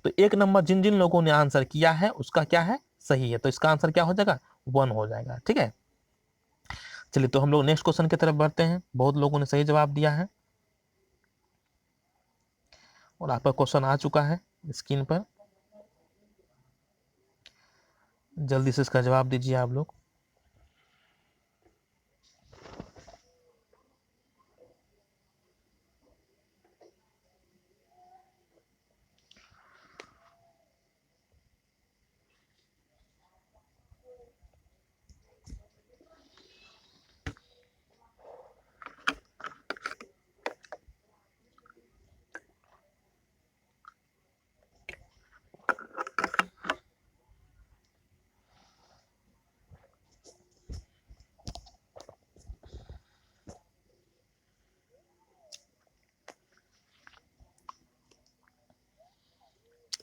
तो 1 नंबर जिन जिन लोगों ने आंसर किया है उसका क्या है, सही है। तो इसका आंसर क्या हो जाएगा, 1 हो जाएगा। ठीक है, चलिए तो हम लोग नेक्स्ट क्वेश्चन की तरफ बढ़ते हैं। बहुत लोगों ने सही जवाब दिया है और आपका क्वेश्चन आ चुका है स्क्रीन पर। जल्दी से इसका जवाब दीजिए आप लोग।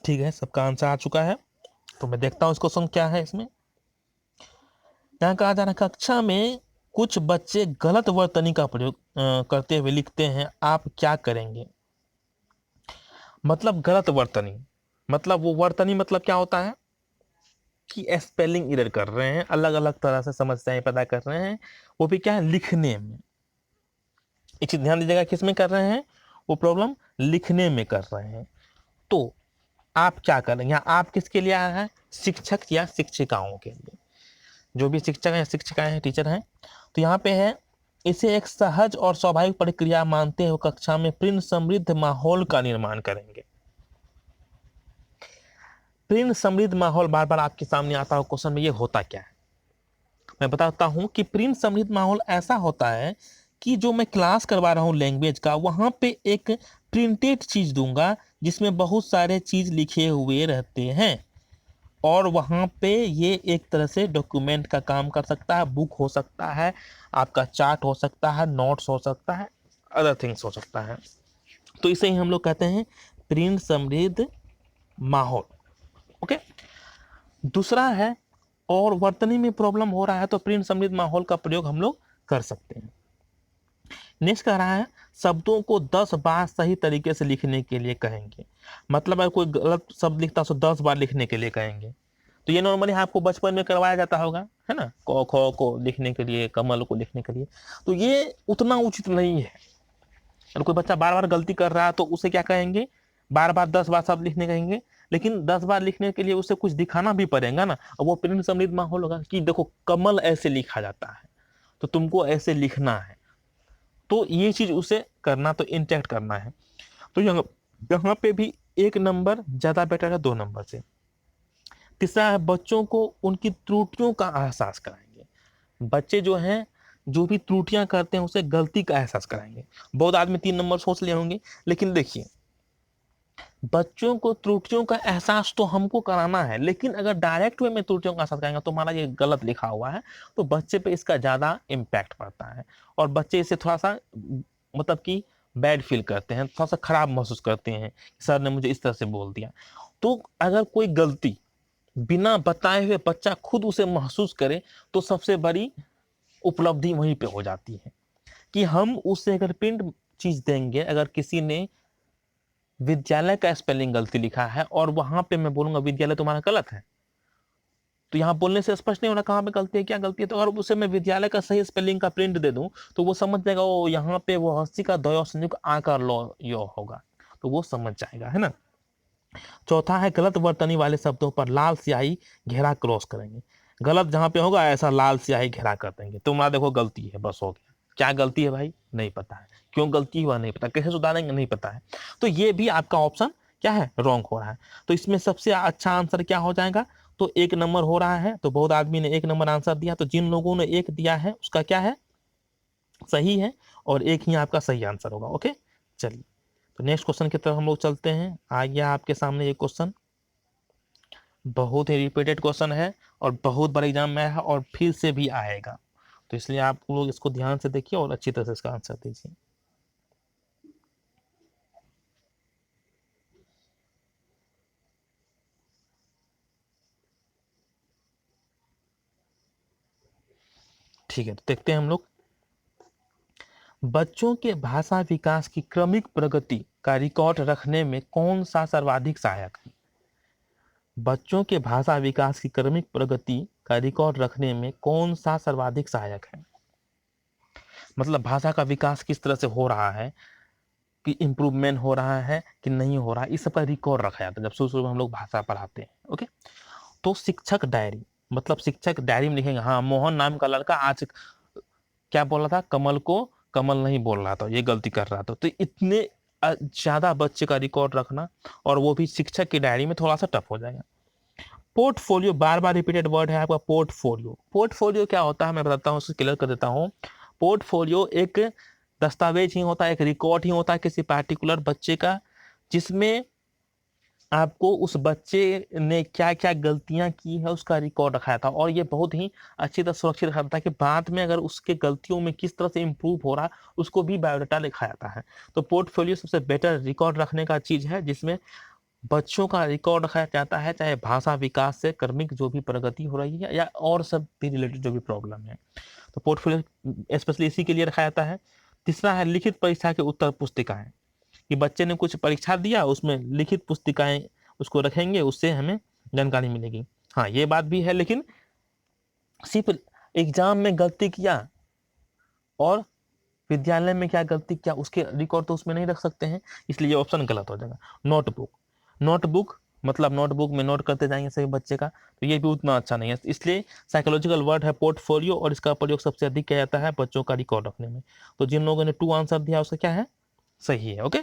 ठीक है, सबका आंसर आ चुका है। तो मैं देखता हूँ इस क्वेश्चन क्या है। इसमें यहाँ कहा जा रहा है, कक्षा में कुछ बच्चे गलत वर्तनी का प्रयोग करते हुए लिखते हैं, आप क्या करेंगे। मतलब गलत वर्तनी, मतलब वो वर्तनी मतलब क्या होता है कि स्पेलिंग एरर कर रहे हैं, अलग अलग तरह से समस्याएं पैदा कर रहे हैं, वो भी क्या है, लिखने में। एक चीज ध्यान दीजिएगा, किस में कर रहे हैं, वो प्रॉब्लम लिखने में कर रहे हैं। तो आप क्या करेंगे, आप किसके लिए आया है, शिक्षक या शिक्षिकाओं के लिए, जो भी शिक्षक हैं, शिक्षिकाएं हैं, टीचर हैं। तो यहाँ पे है, इसे एक सहज और स्वाभाविक प्रक्रिया मानते हुए कक्षा में प्रेम समृद्ध माहौल का निर्माण करेंगे। प्रेम समृद्ध माहौल बार बार आपके सामने आता हो क्वेश्चन में, ये होता क्या है, मैं बताता हूं कि प्रेम समृद्ध माहौल ऐसा होता है कि जो मैं क्लास करवा रहा हूं लैंग्वेज का, वहां पे एक प्रिंटेड चीज दूंगा जिसमें बहुत सारे चीज लिखे हुए रहते हैं, और वहाँ पे ये एक तरह से डॉक्यूमेंट का काम कर सकता है, बुक हो सकता है, आपका चार्ट हो सकता है, नोट्स हो सकता है, अदर थिंग्स हो सकता है। तो इसे ही हम लोग कहते हैं प्रिंट समृद्ध माहौल। ओके, दूसरा है, और वर्तनी में प्रॉब्लम हो रहा है तो प्रिंट समृद्ध माहौल का प्रयोग हम लोग कर सकते हैं। नेक्स्ट कह रहा है, शब्दों को 10 बार सही तरीके से लिखने के लिए कहेंगे। मतलब अगर कोई गलत शब्द लिखता है तो 10 बार लिखने के लिए कहेंगे। तो ये नॉर्मली आपको बचपन में करवाया जाता होगा, है ना, क ख को लिखने के लिए, कमल को लिखने के लिए। तो ये उतना उचित नहीं है। अगर कोई बच्चा बार बार गलती कर रहा है तो उसे क्या कहेंगे, बार बार 10 बार शब्द लिखने कहेंगे। लेकिन 10 बार लिखने के लिए उसे कुछ दिखाना भी पड़ेगा ना, और वो प्रिंट समृद्ध माहौल होगा कि देखो कमल ऐसे लिखा जाता है, तो तुमको ऐसे लिखना है। तो ये चीज उसे करना, तो इंटैक्ट करना है। तो यहाँ पे भी 1 नंबर ज्यादा बेटर है 2 नंबर से। तीसरा है, बच्चों को उनकी त्रुटियों का एहसास कराएंगे। बच्चे जो हैं जो भी त्रुटियां करते हैं उसे गलती का एहसास कराएंगे। बहुत आदमी 3 नंबर सोच लिए होंगे, लेकिन देखिए बच्चों को त्रुटियों का एहसास तो हमको कराना है, लेकिन अगर डायरेक्ट वे में त्रुटियों का एहसास कराएंगे तो हमारा ये गलत लिखा हुआ है, तो बच्चे पे इसका ज्यादा इम्पैक्ट पड़ता है और बच्चे इसे थोड़ा सा मतलब कि बैड फील करते हैं, थोड़ा सा खराब महसूस करते हैं, सर ने मुझे इस तरह से बोल दिया। तो अगर कोई गलती बिना बताए हुए बच्चा खुद उसे महसूस करे तो सबसे बड़ी उपलब्धि वहीं पे हो जाती है कि हम उसे अगर प्रिंट चीज देंगे, अगर किसी ने विद्यालय का स्पेलिंग गलती लिखा है और वहां पे मैं बोलूंगा विद्यालय तुम्हारा गलत है, तो यहाँ बोलने से स्पष्ट नहीं होना कहाँ पे गलती है, क्या गलती है। तो अगर उसे मैं विद्यालय का सही स्पेलिंग का प्रिंट दे दूं तो वो समझ जाएगा, ओ यहाँ पे वो हस्ती का द्वय संयुक्त आकार लो यो होगा, तो वो समझ जाएगा, है ना। चौथा है गलत वर्तनी वाले शब्दों पर लाल स्याही घेरा क्रॉस करेंगे। गलत जहां पे होगा ऐसा लाल स्याही घेरा कर देंगे, तुम्हारा देखो गलती है, बस हो गया। क्या गलती है भाई, नहीं पता है, क्यों गलती हुआ नहीं पता, कैसे सुधारेंगे नहीं पता है, तो ये भी आपका ऑप्शन क्या है, रॉन्ग हो रहा है। तो इसमें सबसे अच्छा आंसर क्या हो जाएगा, तो 1 नंबर हो रहा है। तो बहुत आदमी ने 1 नंबर आंसर दिया, तो जिन लोगों ने 1 दिया है उसका क्या है, सही है, और 1 ही आपका सही आंसर होगा। ओके, चलिए तो नेक्स्ट क्वेश्चन की तरफ हम लोग चलते हैं। आ गया आपके सामने ये क्वेश्चन, बहुत ही रिपीटेड क्वेश्चन है और बहुत बड़ा एग्जाम में है और फिर से भी आएगा, तो इसलिए आप लोग इसको ध्यान से देखिए और अच्छी तरह से इसका आंसर दीजिए। ठीक है, तो देखते हैं हम लोग। बच्चों के भाषा विकास की क्रमिक प्रगति का रिकॉर्ड रखने में कौन सा सर्वाधिक सहायक है। बच्चों के भाषा विकास की क्रमिक प्रगति का रिकॉर्ड रखने में कौन सा सर्वाधिक सहायक है, मतलब भाषा का विकास किस तरह से हो रहा है, कि इम्प्रूवमेंट हो रहा है कि नहीं हो रहा है, इस सब का रिकॉर्ड रखा जाता है जब शुरू शुरू में हम लोग भाषा पढ़ाते हैं। ओके, तो शिक्षक डायरी, मतलब शिक्षक डायरी में लिखेंगे, हाँ मोहन नाम का लड़का आज क्या बोल रहा था, कमल को कमल नहीं बोल रहा था, ये गलती कर रहा था। तो इतने ज्यादा बच्चे का रिकॉर्ड रखना और वो भी शिक्षक की डायरी में थोड़ा सा टफ हो जाएगा। पोर्टफोलियो, बार बार रिपीटेड वर्ड है आपका पोर्टफोलियो। पोर्टफोलियो क्या होता है मैं बताता हूँ, उसको क्लियर कर देता हूँ। पोर्टफोलियो एक दस्तावेज ही होता है, एक रिकॉर्ड ही होता है किसी पार्टिकुलर बच्चे का, जिसमें आपको उस बच्चे ने क्या क्या गलतियां की है उसका रिकॉर्ड रखाया था, और ये बहुत ही अच्छी तरह सुरक्षित रखा था कि बाद में अगर उसके गलतियों में किस तरह से इम्प्रूव हो रहा है उसको भी बायोडाटा लिखा जाता है। तो पोर्टफोलियो सबसे बेटर रिकॉर्ड रखने का चीज है, जिसमें बच्चों का रिकॉर्ड रखा जाता है, चाहे भाषा विकास से क्रमिक जो भी प्रगति हो रही है या और सब भी रिलेटेड जो भी प्रॉब्लम है, तो पोर्टफोलियो स्पेशली इसी के लिए रखा जाता है। तीसरा है लिखित परीक्षा के उत्तर पुस्तिकाएं, कि बच्चे ने कुछ परीक्षा दिया उसमें लिखित पुस्तिकाएं उसको रखेंगे, उससे हमें जानकारी मिलेगी। हाँ ये बात भी है, लेकिन सिर्फ एग्जाम में गलती किया और विद्यालय में क्या गलती किया उसके रिकॉर्ड तो उसमें नहीं रख सकते हैं, इसलिए ये ऑप्शन गलत हो जाएगा। नोटबुक, नोटबुक मतलब नोटबुक में नोट करते जाएंगे सभी बच्चे का, तो ये भी उतना अच्छा नहीं है, इसलिए साइकोलॉजिकल वर्ड है पोर्टफोलियो और इसका प्रयोग सबसे अधिक किया जाता है बच्चों का रिकॉर्ड रखने में। तो जिन लोगों ने 2 आंसर दिया उसका क्या है, सही है। ओके,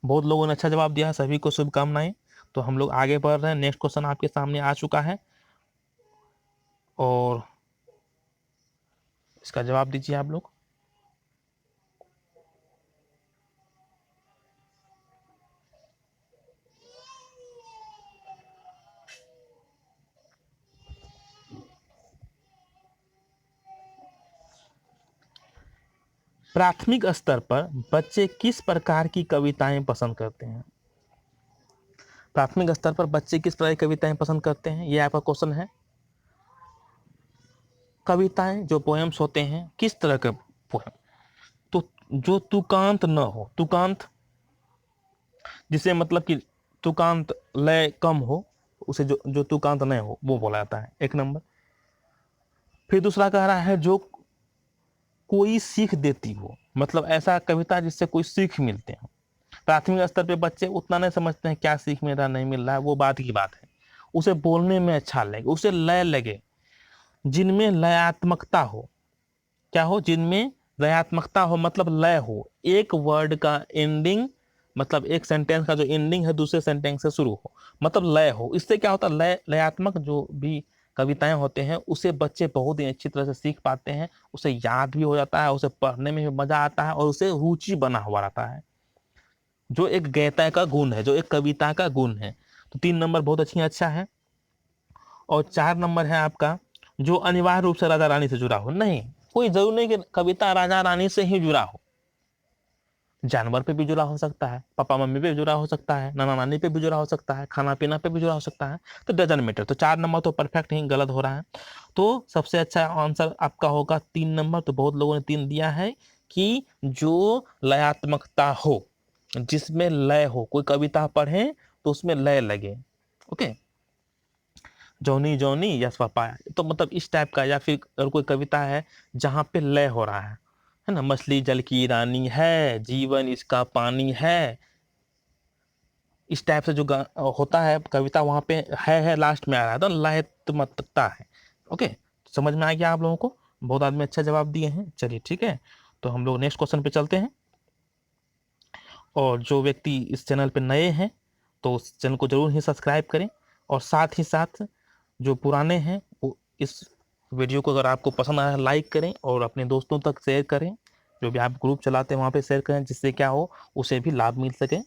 बहुत लोगों ने अच्छा जवाब दिया, सभी को शुभकामनाएं। तो हम लोग आगे बढ़ रहे हैं, नेक्स्ट क्वेश्चन आपके सामने आ चुका है और इसका जवाब दीजिए आप लोग। प्राथमिक स्तर पर बच्चे किस प्रकार की कविताएं पसंद करते हैं। प्राथमिक स्तर पर बच्चे किस प्रकार की कविताएं पसंद करते हैं, ये आपका क्वेश्चन है। कविताएं जो पोएम्स होते हैं किस तरह के पोएम, तो जो तुकांत न हो, तुकांत जिसे मतलब कि तुकांत लय कम हो, उसे जो जो तुकांत न हो वो बोला जाता है, 1 नंबर। फिर दूसरा कह रहा है जो कोई सीख देती हो, मतलब ऐसा कविता जिससे कोई सीख मिलते हो। प्राथमिक स्तर पे बच्चे उतना नहीं समझते हैं क्या सीख मिल रहा नहीं मिल रहा है, वो बात की बात है, उसे बोलने में अच्छा लगे, उसे लय लगे, जिनमें लयात्मकता हो। क्या हो, जिनमें लयात्मकता हो मतलब लय हो, एक वर्ड का एंडिंग मतलब एक सेंटेंस का जो एंडिंग है दूसरे सेंटेंस से शुरू हो, मतलब लय हो। इससे क्या होता है, लय लयात्मक जो भी कविताएं होते हैं उसे बच्चे बहुत ही अच्छी तरह से सीख पाते हैं, उसे याद भी हो जाता है, उसे पढ़ने में भी मजा आता है और उसे रुचि बना हुआ रहता है, जो एक गीता का गुण है, जो एक कविता का गुण है। तो 3 नंबर बहुत अच्छा है। और 4 नंबर है आपका जो अनिवार्य रूप से राजा रानी से जुड़ा हो। नहीं, कोई जरूर नहीं कि कविता राजा रानी से ही जुड़ा हो, जानवर पे भी जुड़ा हो सकता है, पापा मम्मी पे भी जुड़ा हो सकता है, नाना नानी पे भी जुड़ा हो सकता है, खाना पीना पे भी जुड़ा हो सकता है। तो डजन मैटर। तो 4 नंबर तो परफेक्ट ही गलत हो रहा है। तो सबसे अच्छा आंसर आपका होगा 3 नंबर। तो बहुत लोगों ने 3 दिया है कि जो लयात्मकता हो, जिसमें लय हो, कोई कविता पढ़े तो उसमें लय लगे। ओके, जौनी जौनी यश पाया, तो मतलब इस टाइप का। या फिर अगर कोई कविता है जहाँ पे लय हो रहा है ना, मछली जल की रानी है, जीवन इसका पानी है, इस टाइप से जो होता है कविता, वहां पे है लास्ट में आ रहा है, तो लयात्मकता है। ओके, समझ में आ गया आप लोगों को? बहुत आदमी अच्छा जवाब दिए हैं। चलिए ठीक है, तो हम लोग नेक्स्ट क्वेश्चन पे चलते हैं। और जो व्यक्ति इस चैनल पे नए हैं तो उस चैनल को जरूर ही सब्सक्राइब करें, और साथ ही साथ जो पुराने हैं वो इस वीडियो को अगर आपको पसंद आया लाइक करें और अपने दोस्तों तक शेयर करें, जो भी आप ग्रुप चलाते हैं वहाँ पे शेयर करें, जिससे क्या हो, उसे भी लाभ मिल सके,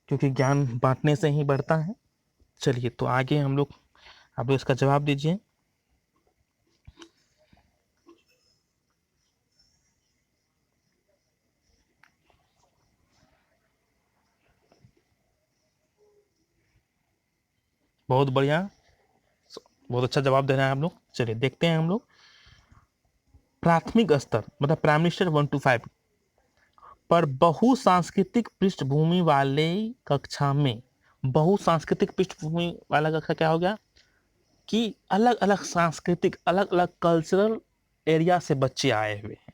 क्योंकि ज्ञान बांटने से ही बढ़ता है। चलिए, तो आगे हम लोग, आप लोग इसका जवाब दीजिए। बहुत बढ़िया, बहुत अच्छा जवाब दे रहे हैं आप लोग। चलिए देखते हैं हम लोग। प्राथमिक स्तर मतलब प्राइमरी स्तर 1 to 5 पर बहुसांस्कृतिक पृष्ठभूमि वाले कक्षा में, बहुसांस्कृतिक पृष्ठभूमि वाला कक्षा क्या हो गया कि अलग अलग सांस्कृतिक, अलग अलग कल्चरल एरिया से बच्चे आए हुए हैं,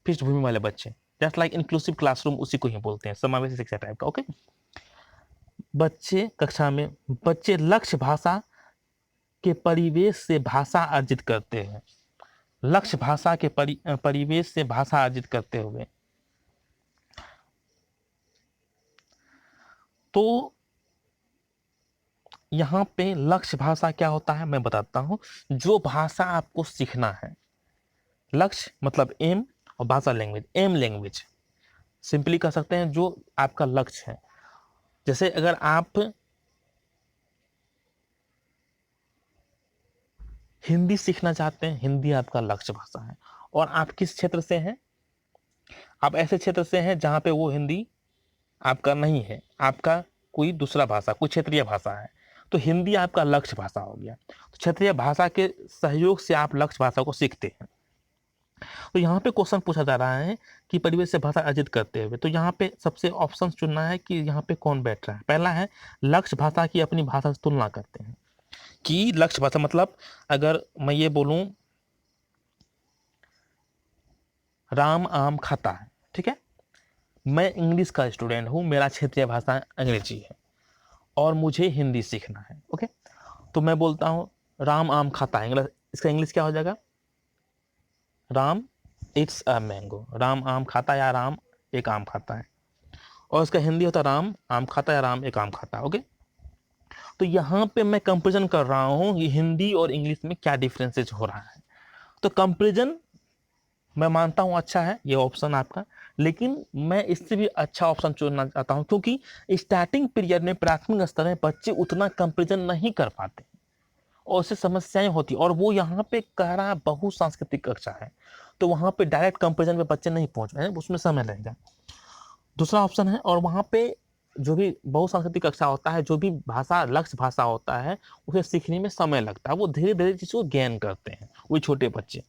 पृष्ठभूमि वाले बच्चे। जस्ट लाइक इंक्लूसिव क्लासरूम, उसी को ही बोलते हैं, समावेशी शिक्षा टाइप का। ओके, बच्चे कक्षा में, बच्चे लक्ष्य भाषा के परिवेश से भाषा अर्जित करते हैं, लक्ष्य भाषा के परिवेश से भाषा अर्जित करते हुए। तो यहाँ पे लक्ष्य भाषा क्या होता है मैं बताता हूँ। जो भाषा आपको सीखना है, लक्ष्य मतलब एम, और भाषा लैंग्वेज, एम लैंग्वेज सिंपली कह सकते हैं, जो आपका लक्ष्य है। जैसे अगर आप हिंदी सीखना चाहते हैं, हिंदी आपका लक्ष्य भाषा है, और आप किस क्षेत्र से हैं, आप ऐसे क्षेत्र से हैं जहाँ पे वो हिंदी आपका नहीं है, आपका कोई दूसरा भाषा, कोई क्षेत्रीय भाषा है, तो हिंदी आपका लक्ष्य भाषा हो गया। तो क्षेत्रीय भाषा के सहयोग से आप लक्ष्य भाषा को सीखते हैं। तो यहाँ पे क्वेश्चन पूछा जा रहा है कि परिवेश से भाषा अर्जित करते हुए, तो यहाँ पे सबसे ऑप्शन चुनना है कि यहाँ पे कौन बैठ रहा है। पहला है लक्ष्य भाषा की अपनी भाषा से तुलना करते हैं, कि लक्ष्य भाषा मतलब अगर मैं ये बोलूं राम आम खाता है, ठीक है, मैं इंग्लिश का स्टूडेंट हूँ, मेरा क्षेत्रीय भाषा अंग्रेजी है और मुझे हिंदी सीखना है। ओके, तो मैं बोलता हूँ राम आम खाता है, इसका इंग्लिश क्या हो जाएगा, Ram it's a mango, Ram आम खाता है या राम एक आम खाता है, और इसका हिंदी होता है राम आम खाता है या राम एक आम खाता है। ओके, तो यहाँ पे मैं कंपेरिजन कर रहा हूँ कि हिंदी और इंग्लिश में क्या डिफरेंसेज हो रहा है। तो कंपेरिजन मैं मानता हूँ अच्छा है ये ऑप्शन आपका, लेकिन मैं इससे भी अच्छा ऑप्शन चुनना चाहता हूँ, क्योंकि स्टार्टिंग पीरियड में प्राथमिक स्तर में बच्चे उतना कंपेरिजन नहीं कर पाते और उससे समस्याएं होती, और वो यहाँ पे कह रहा है बहुसांस्कृतिक कक्षा है, तो वहाँ पे डायरेक्ट कंपेरिजन पे बच्चे नहीं पहुंच रहे हैं, उसमें समय लगेगा। दूसरा ऑप्शन है, और वहाँ पे जो भी बहुसांस्कृतिक कक्षा होता है, जो भी भाषा लक्ष्य भाषा होता है, उसे सीखने में समय लगता है, वो धीरे धीरे चीज़ों को ज्ञान करते हैं वो छोटे बच्चे।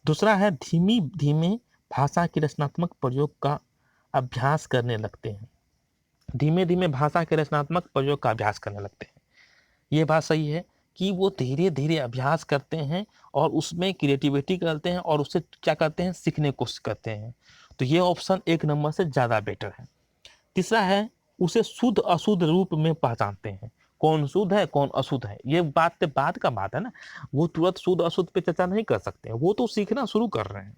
दूसरा है धीमी धीमे भाषा की रचनात्मक प्रयोग का अभ्यास करने लगते हैं, धीमे धीमे भाषा के रचनात्मक प्रयोग का अभ्यास करने लगते हैं। ये बात सही है कि वो धीरे धीरे अभ्यास करते हैं और उसमें क्रिएटिविटी करते हैं और उससे क्या करते हैं, सीखने की कोशिश करते हैं। तो ये ऑप्शन 1 नंबर से ज़्यादा बेटर है। तीसरा है उसे शुद्ध अशुद्ध रूप में पहचानते हैं, कौन शुद्ध है कौन अशुद्ध है, ये बात का बात है ना, वो तुरंत शुद्ध अशुद्ध पे चर्चा नहीं कर सकते हैं, वो तो सीखना शुरू कर रहे हैं,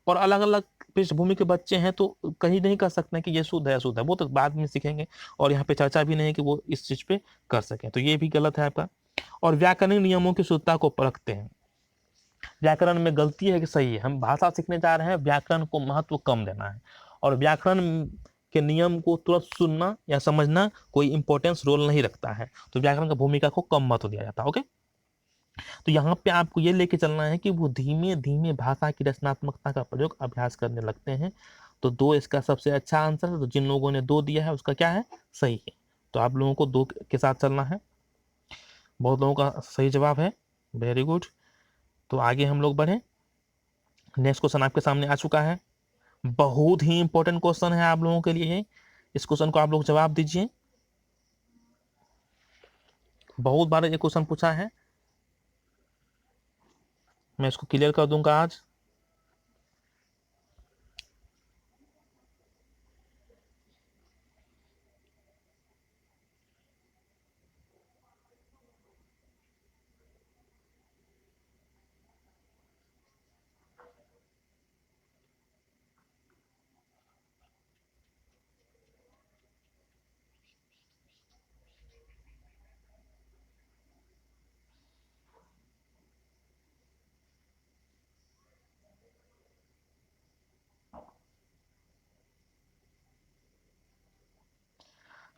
और अलग अलग पृष्ठभूमि के बच्चे हैं तो कहीं नहीं कर सकते कि ये शुद्ध है अशुद्ध है, वो तो बाद में सीखेंगे, और यहाँ पे चर्चा भी नहीं है कि वो इस चीज़ पे कर सकें, तो ये भी गलत है आपका। और व्याकरणिक नियमों की शुद्धता को परखते हैं। व्याकरण में गलती है कि सही है, हम भाषा सीखने जा रहे हैं, व्याकरण को महत्व कम देना है और व्याकरण के नियम को तुरंत सुनना या समझना कोई इंपॉर्टेंस रोल नहीं रखता है, तो व्याकरण की भूमिका को कम महत्व दिया जाता है। ओके, तो यहाँ पे आपको ये लेके चलना है कि वो धीमे धीमे भाषा की रचनात्मकता का प्रयोग अभ्यास करने लगते हैं। तो 2 इसका सबसे अच्छा आंसर है, तो जिन लोगों ने 2 दिया है उसका क्या है, सही है। तो आप लोगों को 2 के साथ चलना है। बहुत लोगों का सही जवाब है, वेरी गुड। तो आगे हम लोग बढ़े। नेक्स्ट क्वेश्चन आपके सामने आ चुका है, बहुत ही इंपॉर्टेंट क्वेश्चन है आप लोगों के लिए। इस क्वेश्चन को आप लोग जवाब दीजिए, बहुत बार ये क्वेश्चन पूछा है, मैं इसको क्लियर कर दूंगा आज।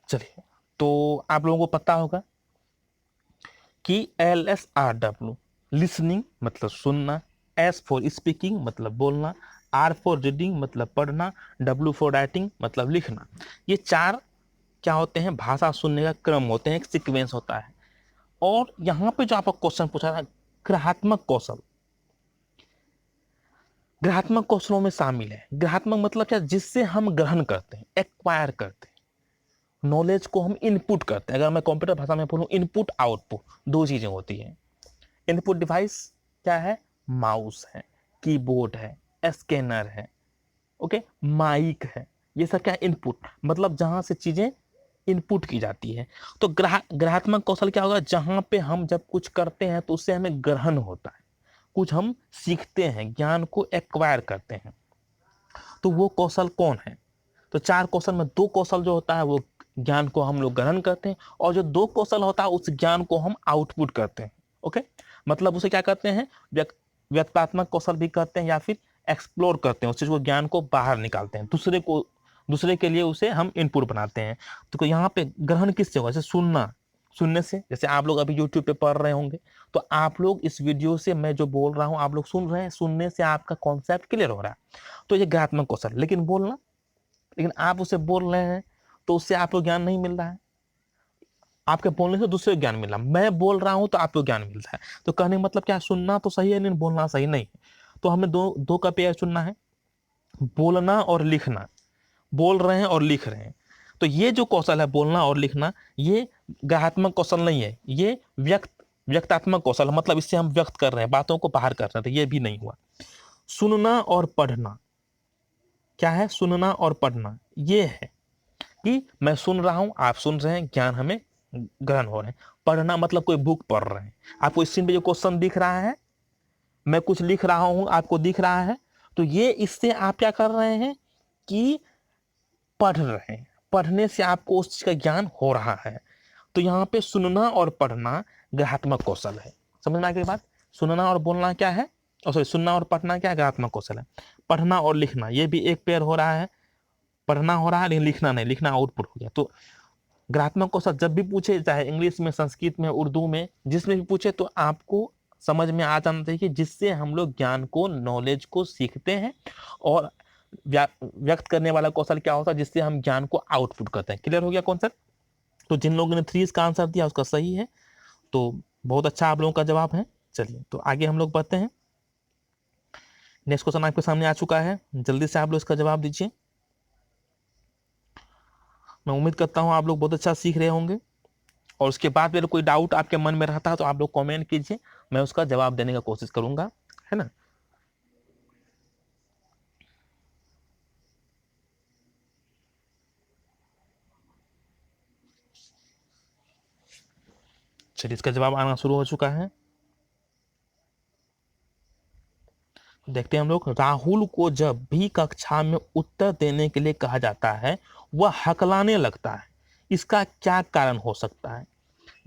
चलिए, तो आप लोगों को पता होगा कि LSRW लिसनिंग मतलब सुनना, S फॉर स्पीकिंग मतलब बोलना, R फॉर रीडिंग मतलब पढ़ना, W फॉर राइटिंग मतलब लिखना। ये 4 क्या होते हैं, भाषा सुनने का क्रम होते हैं, एक सीक्वेंस होता है। और यहाँ पे जो आपका क्वेश्चन पूछा था, ग्रहात्मक कौशल, ग्रहात्मक कौशलों में शामिल है। ग्रहात्मक मतलब क्या, जिससे हम ग्रहण करते हैं, एक्वायर करते हैं, नॉलेज को हम इनपुट करते हैं। अगर मैं कंप्यूटर भाषा में बोलूँ, इनपुट आउटपुट 2 चीजें होती हैं। इनपुट डिवाइस क्या है, माउस है, कीबोर्ड है, स्कैनर है, ओके, माइक है, ये सब क्या है, इनपुट, मतलब जहां से चीजें इनपुट की जाती है। तो ग्रहात्मक कौशल क्या होगा, जहां पे हम जब कुछ करते हैं तो उससे हमें ग्रहण होता है, कुछ हम सीखते हैं, ज्ञान को एक्वायर करते हैं। तो वो कौशल कौन है, तो 4 कौशल में 2 कौशल जो होता है वो ज्ञान को हम लोग ग्रहण करते हैं, और जो 2 कौशल होता है उस ज्ञान को हम आउटपुट करते हैं। ओके, मतलब उसे क्या करते हैं, व्यक्तात्मक कौशल भी करते हैं, या फिर एक्सप्लोर करते हैं, उस चीज को, ज्ञान को बाहर निकालते हैं, दूसरे के लिए उसे हम इनपुट बनाते हैं। तो यहाँ पे ग्रहण किससे होगा, जैसे सुनने से, जैसे आप लोग अभी यूट्यूब पे पढ़ रहे होंगे, तो आप लोग इस वीडियो से मैं जो बोल रहा हूँ आप लोग सुन रहे हैं, सुनने से आपका कॉन्सेप्ट क्लियर हो रहा है, तो ये ग्रहात्मक कौशल। लेकिन आप उसे बोल रहे हैं तो उससे आपको ज्ञान नहीं मिल रहा है, आपके बोलने से दूसरे को ज्ञान मिल रहा है। मैं बोल रहा हूं तो आपको ज्ञान मिल रहा है। तो कहने का मतलब क्या, सुनना तो सही है लेकिन बोलना सही नहीं है। तो हमें दो का पेयर चुनना है, बोलना और लिखना, बोल रहे हैं और लिख रहे हैं। तो ये जो कौशल है, बोलना और लिखना, ये ग्रहात्मक कौशल नहीं है, ये व्यक्तात्मक कौशल, मतलब इससे हम व्यक्त कर रहे हैं, बातों को बाहर कर रहे हैं, तो ये भी नहीं हुआ। सुनना और पढ़ना क्या है, सुनना और पढ़ना ये है कि मैं सुन रहा हूं, आप सुन रहे हैं, ज्ञान हमें ग्रहण हो रहे हैं। पढ़ना मतलब कोई बुक पढ़ रहे हैं, आपको स्क्रीन पे जो क्वेश्चन दिख रहा है, मैं कुछ लिख रहा हूं, आपको दिख रहा है, तो ये इससे आप क्या कर रहे हैं कि पढ़ रहे हैं, पढ़ने से आपको उस चीज का ज्ञान हो रहा है। तो यहाँ पे सुनना और पढ़ना ग्रहात्मक कौशल है। समझ में आ गई बात, सुनना और बोलना क्या है, और सॉरी, सुनना और पढ़ना क्या है, ग्रहात्मक कौशल है। पढ़ना और लिखना ये भी एक पेयर हो रहा है, पढ़ना हो रहा है लेकिन लिखना नहीं, लिखना आउटपुट हो गया। तो ग्रहात्मक कौशल जब भी पूछे, चाहे इंग्लिश में, संस्कृत में, उर्दू में, जिसमें भी पूछे, तो आपको समझ में आ जाना चाहिए कि जिससे हम लोग ज्ञान को, नॉलेज को सीखते हैं, और व्यक्त करने वाला कौशल क्या होता है, जिससे हम ज्ञान को आउटपुट करते हैं। क्लियर हो गया कॉन्सेप्ट। तो जिन लोगों ने 3 इसका आंसर दिया उसका सही है, तो बहुत अच्छा आप लोगों का जवाब है। चलिए, तो आगे हम लोग बढ़ते हैं। नेक्स्ट क्वेश्चन आपके सामने आ चुका है, जल्दी से आप लोग इसका जवाब दीजिए। मैं उम्मीद करता हूँ आप लोग बहुत अच्छा सीख रहे होंगे, और उसके बाद मेरे कोई डाउट आपके मन में रहता है तो आप लोग कमेंट कीजिए, मैं उसका जवाब देने का कोशिश करूंगा, है ना। चलिए, इसका जवाब आना शुरू हो चुका है। देखते हैं हम लोग। राहुल को जब भी कक्षा में उत्तर देने के लिए कहा जाता है वह हकलाने लगता है, इसका क्या कारण हो सकता है।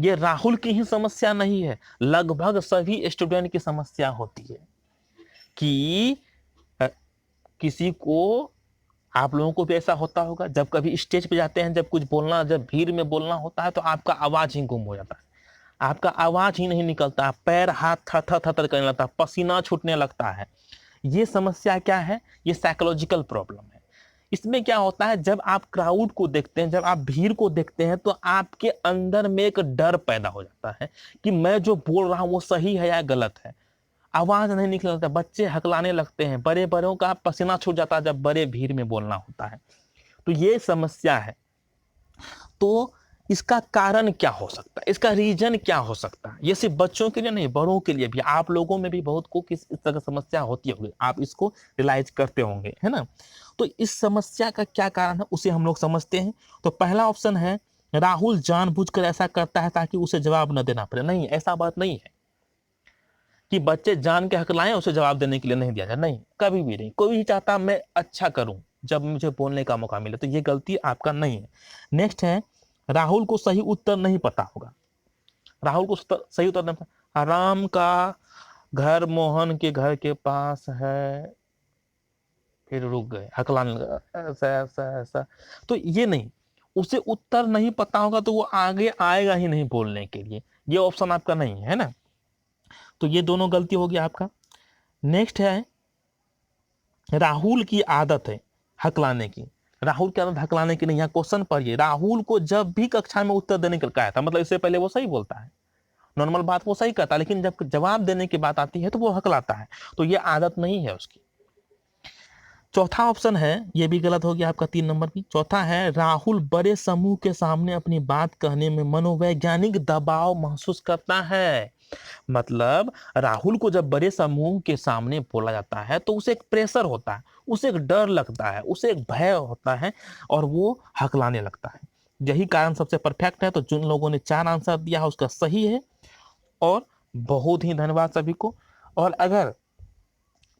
ये राहुल की ही समस्या नहीं है, लगभग सभी स्टूडेंट की समस्या होती है कि किसी को, आप लोगों को भी ऐसा होता होगा, जब कभी स्टेज पे जाते हैं, जब कुछ बोलना, जब भीड़ में बोलना होता है तो आपका आवाज ही गुम हो जाता है, आपका आवाज ही नहीं निकलता, पैर हाथ थर थर थर करने लगता है, पसीना छूटने लगता है। ये समस्या क्या है? ये साइकोलॉजिकल प्रॉब्लम है। इसमें क्या होता है, जब आप क्राउड को देखते हैं, जब आप भीड़ को देखते हैं, तो आपके अंदर में एक डर पैदा हो जाता है कि मैं जो बोल रहा हूं वो सही है या गलत है। आवाज नहीं निकलता, बच्चे हकलाने लगते हैं, बड़े बड़ों का पसीना छूट जाता है जब बड़े भीड़ में बोलना होता है। तो ये समस्या है। तो इसका कारण क्या हो सकता है, इसका रीजन क्या हो सकता है? ये सिर्फ बच्चों के लिए नहीं, बड़ों के लिए भी, आप लोगों में भी बहुत को किस इस तरह की समस्या होती होगी, आप इसको रियलाइज करते होंगे, है ना। तो इस समस्या का क्या कारण है उसे हम लोग समझते हैं। तो पहला ऑप्शन है, राहुल जानबूझकर ऐसा करता है ताकि उसे जवाब न देना पड़े। नहीं, ऐसा बात नहीं है कि बच्चे जान के हकलाएं उसे जवाब देने के लिए नहीं दिया जाए, नहीं, कभी भी नहीं। कोई भी चाहता मैं अच्छा करूं जब मुझे बोलने का मौका मिले, तो ये गलती आपका नहीं है। नेक्स्ट है, राहुल को सही उत्तर नहीं पता होगा। राहुल को सही उत्तर नहीं पता, राम का घर मोहन के घर के पास है, फिर रुक गए, हकलाने लगा, ऐसा ऐसा ऐसा। तो ये नहीं, उसे उत्तर नहीं पता होगा तो वो आगे आएगा ही नहीं बोलने के लिए, ये ऑप्शन आपका नहीं है ना। तो ये दोनों गलती होगी आपका। नेक्स्ट है, राहुल की आदत है हकलाने की। राहुल की आदत हकलाने की नहीं, यहाँ क्वेश्चन पढ़िए, राहुल को जब भी कक्षा में उत्तर देने के लिए कहा था, मतलब इससे पहले वो सही बोलता है, नॉर्मल बात वो सही करता है, लेकिन जब जवाब देने की बात आती है तो वो हकलाता है। तो ये आदत नहीं है उसकी। चौथा ऑप्शन है, ये भी गलत हो गया आपका 3 नंबर की। चौथा है, राहुल बड़े समूह के सामने अपनी बात कहने में मनोवैज्ञानिक दबाव महसूस करता है। मतलब राहुल को जब बड़े समूह के सामने बोला जाता है तो उसे एक प्रेशर होता है, उसे एक डर लगता है, उसे एक भय होता है और वो हकलाने लगता है। यही कारण सबसे परफेक्ट है। तो जिन लोगों ने 4 आंसर दिया है उसका सही है, और बहुत ही धन्यवाद सभी को। और अगर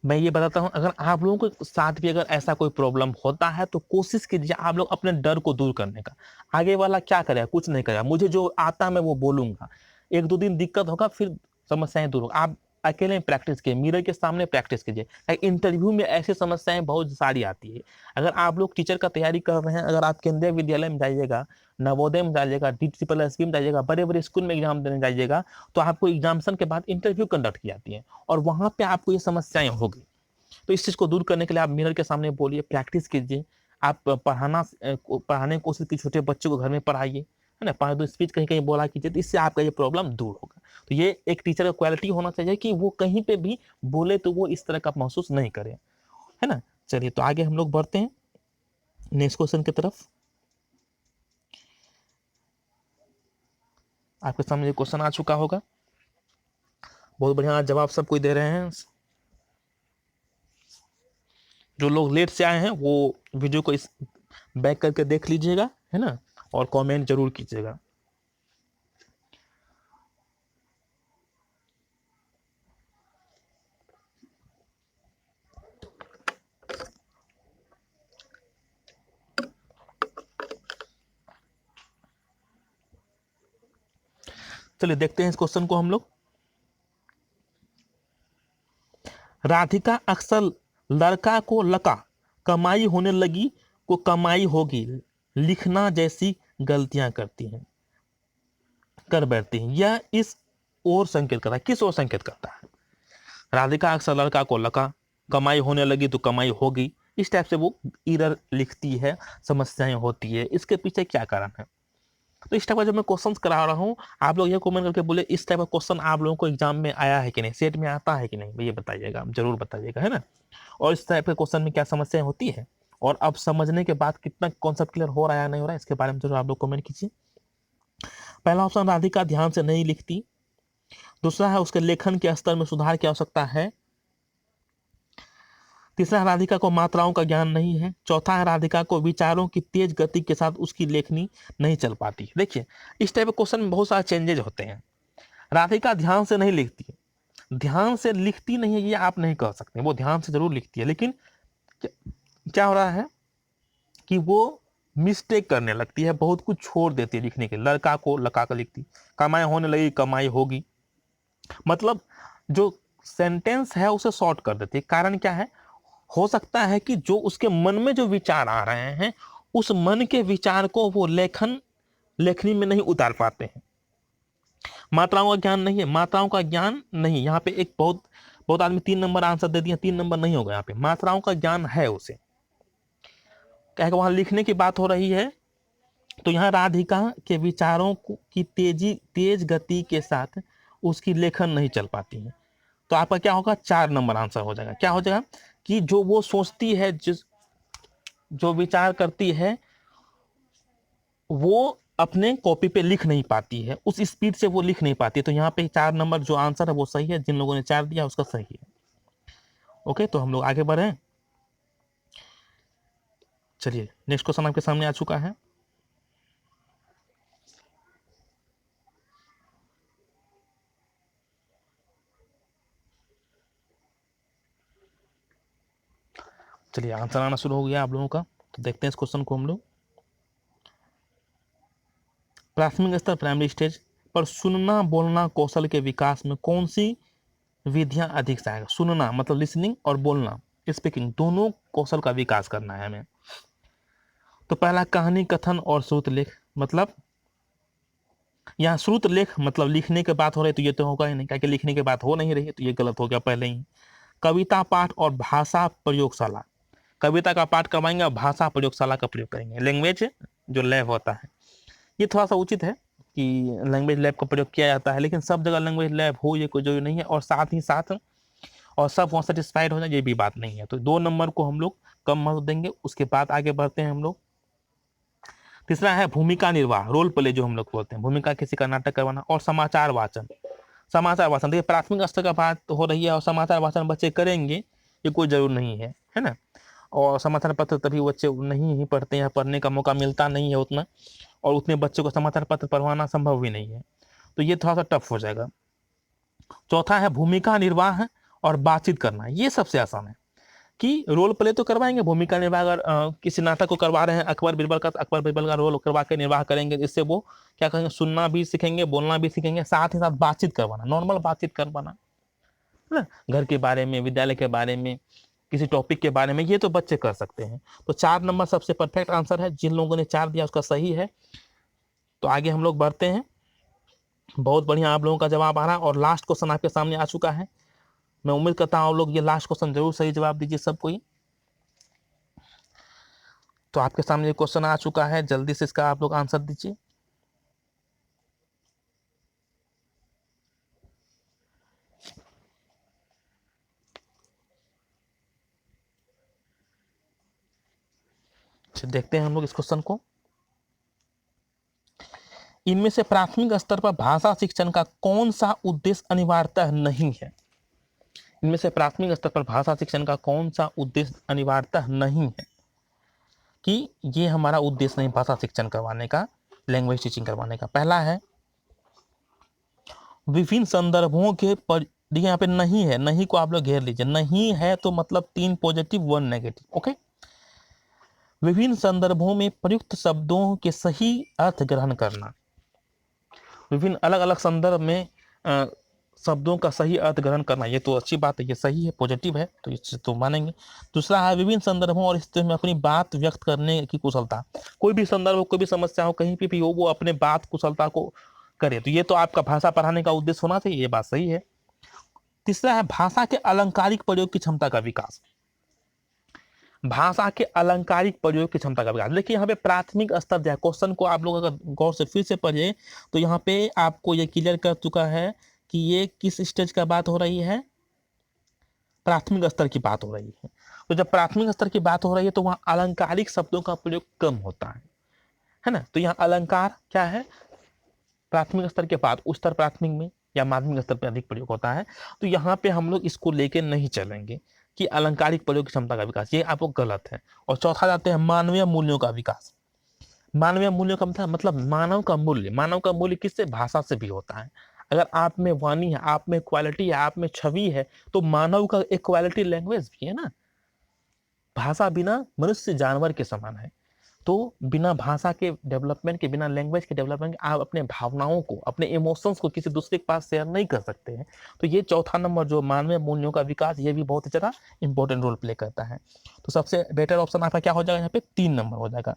मैं ये बताता हूं, अगर आप लोगों के साथ भी अगर ऐसा कोई प्रॉब्लम होता है तो कोशिश कीजिए आप लोग अपने डर को दूर करने का। आगे वाला क्या करेगा, कुछ नहीं करेगा, मुझे जो आता मैं वो बोलूंगा, 1-2 दिन दिक्कत होगा, फिर समस्याएं दूर होगा। आप अकेले प्रैक्टिस कीजिए, मिरर के सामने प्रैक्टिस कीजिए। इंटरव्यू में ऐसी समस्याएं बहुत सारी आती है। अगर आप लोग टीचर का तैयारी कर रहे हैं, अगर आप केंद्रीय विद्यालय में जाइएगा, नवोदय में जाइएगा, DSSB में जाइएगा, बड़े बड़े स्कूल में एग्जाम देने जाइएगा, तो आपको एग्जामिनेशन के बाद इंटरव्यू कंडक्ट की जाती है और वहां पे आपको ये समस्याएं होगी। तो इस चीज को दूर करने के लिए आप मिरर के सामने बोलिए, प्रैक्टिस कीजिए। आप पढ़ाने की कोशिश कीजिए, छोटे बच्चों को घर में पढ़ाइए, है ना, 5-2 स्पीच कहीं कहीं बोला कीजिए, तो इससे आपका ये प्रॉब्लम दूर होगा। तो ये एक टीचर का क्वालिटी होना चाहिए कि वो कहीं पे भी बोले तो वो इस तरह का महसूस नहीं करे, है ना। चलिए, तो आगे हम लोग बढ़ते हैं नेक्स्ट क्वेश्चन की तरफ। आपके सामने ये क्वेश्चन आ चुका होगा। बहुत बढ़िया जवाब सब कोई दे रहे हैं। जो लोग लेट से आए हैं वो वीडियो को इस बैक करके देख लीजिएगा, है ना, और कमेंट जरूर कीजिएगा। चलिए देखते हैं इस क्वेश्चन को हम लोग। राधिका अक्सर लड़का को लका, कमाई होने लगी को कमाई होगी, लिखना जैसी गलतियां करती हैं, कर बैठती हैं। यह इस ओर संकेत करता है, किस ओर संकेत करता है? राधिका अक्सर लड़का को लका, कमाई होने लगी तो कमाई होगी, इस टाइप से वो एरर लिखती है, समस्याएं होती है। इसके पीछे क्या कारण है? तो इस टाइप का जब मैं क्वेश्चंस करा रहा हूँ, आप लोग ये कमेंट करके बोले इस टाइप का क्वेश्चन आप लोगों को एग्जाम में आया है कि नहीं, सेट में आता है कि नहीं, ये बताइएगा, जरूर बताइएगा, है ना। और इस टाइप के क्वेश्चन में क्या समस्या होती है, और अब समझने के बाद कितना कॉन्सेप्ट क्लियर हो रहा है या नहीं हो रहा है, इसके बारे में जरूर आप लोग कमेंट कीजिए। पहला ऑप्शन, राधिका ध्यान से नहीं लिखती। दूसरा है, उसके लेखन के स्तर में सुधार की आवश्यकता है। तीसरा, राधिका को मात्राओं का ज्ञान नहीं है। चौथा है, राधिका को विचारों की तेज गति के साथ उसकी लेखनी नहीं चल पाती। देखिए, इस टाइप के क्वेश्चन में बहुत सारे चेंजेज होते हैं। राधिका ध्यान से नहीं लिखती है, ध्यान से लिखती नहीं है ये आप नहीं कह सकते, वो ध्यान से जरूर लिखती है, लेकिन क्या हो रहा है कि वो मिस्टेक करने लगती है, बहुत कुछ छोड़ देती है लिखने के, लड़का को लका कर लिखती, कमाई होने लगी कमाई होगी, मतलब जो सेंटेंस है उसे शॉर्ट कर देती है। कारण क्या है? हो सकता है कि जो उसके मन में जो विचार आ रहे हैं उस मन के विचार को वो लेखनी में नहीं उतार पाते हैं। मात्राओं का ज्ञान नहीं है, मात्राओं का ज्ञान नहीं। यहाँ पे एक बहुत बहुत आदमी 3 नंबर आंसर दे दिया, 3 नंबर नहीं होगा। यहाँ पे मात्राओं का ज्ञान है उसे, क्या है, वहां लिखने की बात हो रही है तो यहाँ राधिका के विचारों की तेज गति के साथ उसकी लेखन नहीं चल पाती है। तो आपका क्या होगा? 4 नंबर आंसर हो जाएगा। क्या हो जाएगा कि जो वो सोचती है, जो विचार करती है, वो अपने कॉपी पे लिख नहीं पाती है, उस स्पीड से वो लिख नहीं पाती है। तो यहाँ पे 4 नंबर जो आंसर है वो सही है, जिन लोगों ने 4 दिया उसका सही है। ओके, तो हम लोग आगे बढ़े। चलिए नेक्स्ट क्वेश्चन आपके सामने आ चुका है। चलिए आंसर आना शुरू हो गया आप लोगों का, तो देखते हैं इस क्वेश्चन को हम लोग। प्राथमिक स्तर प्राइमरी स्टेज पर सुनना बोलना कौशल के विकास में कौन सी विधियां अधिक सहायक? सुनना मतलब लिसनिंग और बोलना स्पीकिंग, दोनों कौशल का विकास करना है हमें। तो पहला कहानी कथन और श्रुत लेख, मतलब यहाँ श्रुत लेख मतलब लिखने के बात हो रही है तो ये तो होगा ही नहीं, क्या लिखने की बात हो नहीं रही है, तो ये गलत हो गया पहले ही। कविता पाठ और भाषा प्रयोगशाला, कविता का पाठ करवाएंगे और भाषा प्रयोगशाला का प्रयोग करेंगे। लैंग्वेज जो लैब होता है, ये थोड़ा सा उचित है कि लैंग्वेज लैब का प्रयोग किया जाता है, लेकिन सब जगह लैंग्वेज लैब हो ये कोई जरूरी नहीं है, और साथ ही साथ और सब वहाँ सेटिस्फाइड हो जाए ये भी बात नहीं है। तो 2 नंबर को हम लोग कम महत्व देंगे। उसके बाद आगे बढ़ते हैं हम लोग। तीसरा है भूमिका निर्वाह, रोल प्ले जो हम लोग बोलते हैं, भूमिका किसी का नाटक करवाना, और समाचार वाचन। समाचार वाचन देखिए प्राथमिक स्तर का बात हो रही है, और समाचार वाचन बच्चे करेंगे ये कोई जरूर नहीं है ना। और समाचार पत्र तभी बच्चे नहीं ही पढ़ते हैं, पढ़ने का मौका मिलता नहीं है उतना, और उतने बच्चों को समाचार पत्र पढ़वाना संभव भी नहीं है, तो ये थोड़ा सा टफ हो जाएगा। चौथा है भूमिका निर्वाह और बातचीत करना, ये सबसे आसान है कि रोल प्ले तो करवाएंगे, भूमिका निर्वाह अगर किसी नाटक को करवा रहे हैं अकबर बीरबल का, तो अकबर बीरबल का रोल करवा के निर्वाह करेंगे, इससे वो क्या करेंगे, सुनना भी सीखेंगे, बोलना भी सीखेंगे, साथ ही साथ बातचीत करवाना, नॉर्मल बातचीत करवाना है ना, घर के बारे में, विद्यालय के बारे में, किसी टॉपिक के बारे में, ये तो बच्चे कर सकते हैं। तो 4 नंबर सबसे परफेक्ट आंसर है, जिन लोगों ने 4 दिया उसका सही है। तो आगे हम लोग बढ़ते हैं। बहुत बढ़िया आप लोगों का जवाब आ रहा है, और लास्ट क्वेश्चन आपके सामने आ चुका है। मैं उम्मीद करता हूँ आप लोग ये लास्ट क्वेश्चन जरूर सही जवाब दीजिए सब कोई। तो आपके सामने क्वेश्चन आ चुका है, जल्दी से इसका आप लोग आंसर दीजिए। देखते हैं हम लोग इस क्वेश्चन को। इनमें से प्राथमिक स्तर पर भाषा शिक्षण का कौन सा उद्देश्य अनिवार्यतः नहीं है? इनमें से प्राथमिक स्तर पर भाषा शिक्षण का कौन सा उद्देश्य अनिवार्यतः नहीं है कि ये हमारा उद्देश्य नहीं भाषा शिक्षण करवाने का, लैंग्वेज टीचिंग करवाने का? पहला है विभिन्न संदर्भों के पर, देखिए यहाँ पे नहीं है, नहीं को आप लोग घेर लीजिए, नहीं है तो मतलब 3 पॉजिटिव 1 नेगेटिव। ओके, विभिन्न संदर्भों में प्रयुक्त शब्दों के सही अर्थ ग्रहण करना, विभिन्न अलग अलग संदर्भ में शब्दों का सही अर्थ ग्रहण करना, ये तो अच्छी बात है, ये सही है, पॉजिटिव है, तो इससे तो मानेंगे। दूसरा है विभिन्न संदर्भों और स्थिति में अपनी बात व्यक्त करने की कुशलता, कोई भी संदर्भ हो, कोई भी समस्या हो, कहीं पे भी हो, वो अपने बात कुशलता को करे, तो ये तो आपका भाषा पढ़ाने का उद्देश्य होना चाहिए, ये बात सही है। तीसरा है भाषा के अलंकारिक प्रयोग की क्षमता का विकास, भाषा के अलंकारिक प्रयोग की क्षमता का विकास। देखिए यहाँ पे प्राथमिक स्तर दिया, क्वेश्चन को आप लोग अगर गौर से फिर से पढ़िए तो यहाँ पे आपको ये क्लियर कर चुका है कि ये किस स्टेज का बात हो रही है, प्राथमिक स्तर की बात हो रही है। तो जब प्राथमिक स्तर की बात हो रही है तो वहाँ अलंकारिक शब्दों का प्रयोग कम होता है ना। तो यहाँ अलंकार क्या है, प्राथमिक स्तर के बाद उच्चतर प्राथमिक में या माध्यमिक स्तर पर अधिक प्रयोग होता है। तो यहाँ पे हम लोग इसको लेके नहीं चलेंगे कि अलंकारिक प्रयोग की क्षमता का विकास, ये आपको गलत है। और चौथा जाते हैं मानवीय मूल्यों का विकास। मानवीय मूल्यों का मतलब मानव का मूल्य, मानव का मूल्य किससे, भाषा से भी होता है। अगर आप में वाणी है, आप में क्वालिटी है, आप में छवि है, तो मानव का एक क्वालिटी लैंग्वेज भी है ना। भाषा बिना मनुष्य जानवर के समान है। तो बिना भाषा के डेवलपमेंट के, बिना लैंग्वेज के डेवलपमेंट के आप अपने भावनाओं को, अपने इमोशंस को किसी दूसरे के पास शेयर नहीं कर सकते हैं। तो ये चौथा नंबर जो मानवीय मूल्यों का विकास, ये भी बहुत ज़्यादा इंपॉर्टेंट रोल प्ले करता है। तो सबसे बेटर ऑप्शन आपका क्या हो जाएगा यहाँ पे? 3 नंबर हो जाएगा।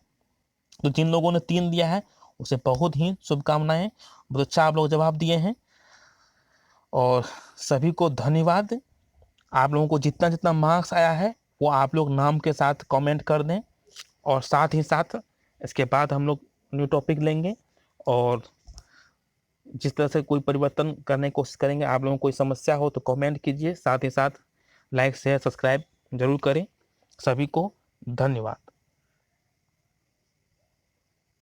तो जिन लोगों ने 3 दिया है उसे बहुत ही शुभकामनाएं, बहुत अच्छा आप लोग जवाब दिए हैं और सभी को धन्यवाद। आप लोगों को जितना जितना मार्क्स आया है वो आप लोग नाम के साथ कमेंट कर दें और साथ ही साथ इसके बाद हम लोग न्यू टॉपिक लेंगे और जिस तरह से कोई परिवर्तन करने की कोशिश करेंगे। आप लोगों को कोई समस्या हो तो कमेंट कीजिए, साथ ही साथ लाइक शेयर सब्सक्राइब जरूर करें। सभी को धन्यवाद।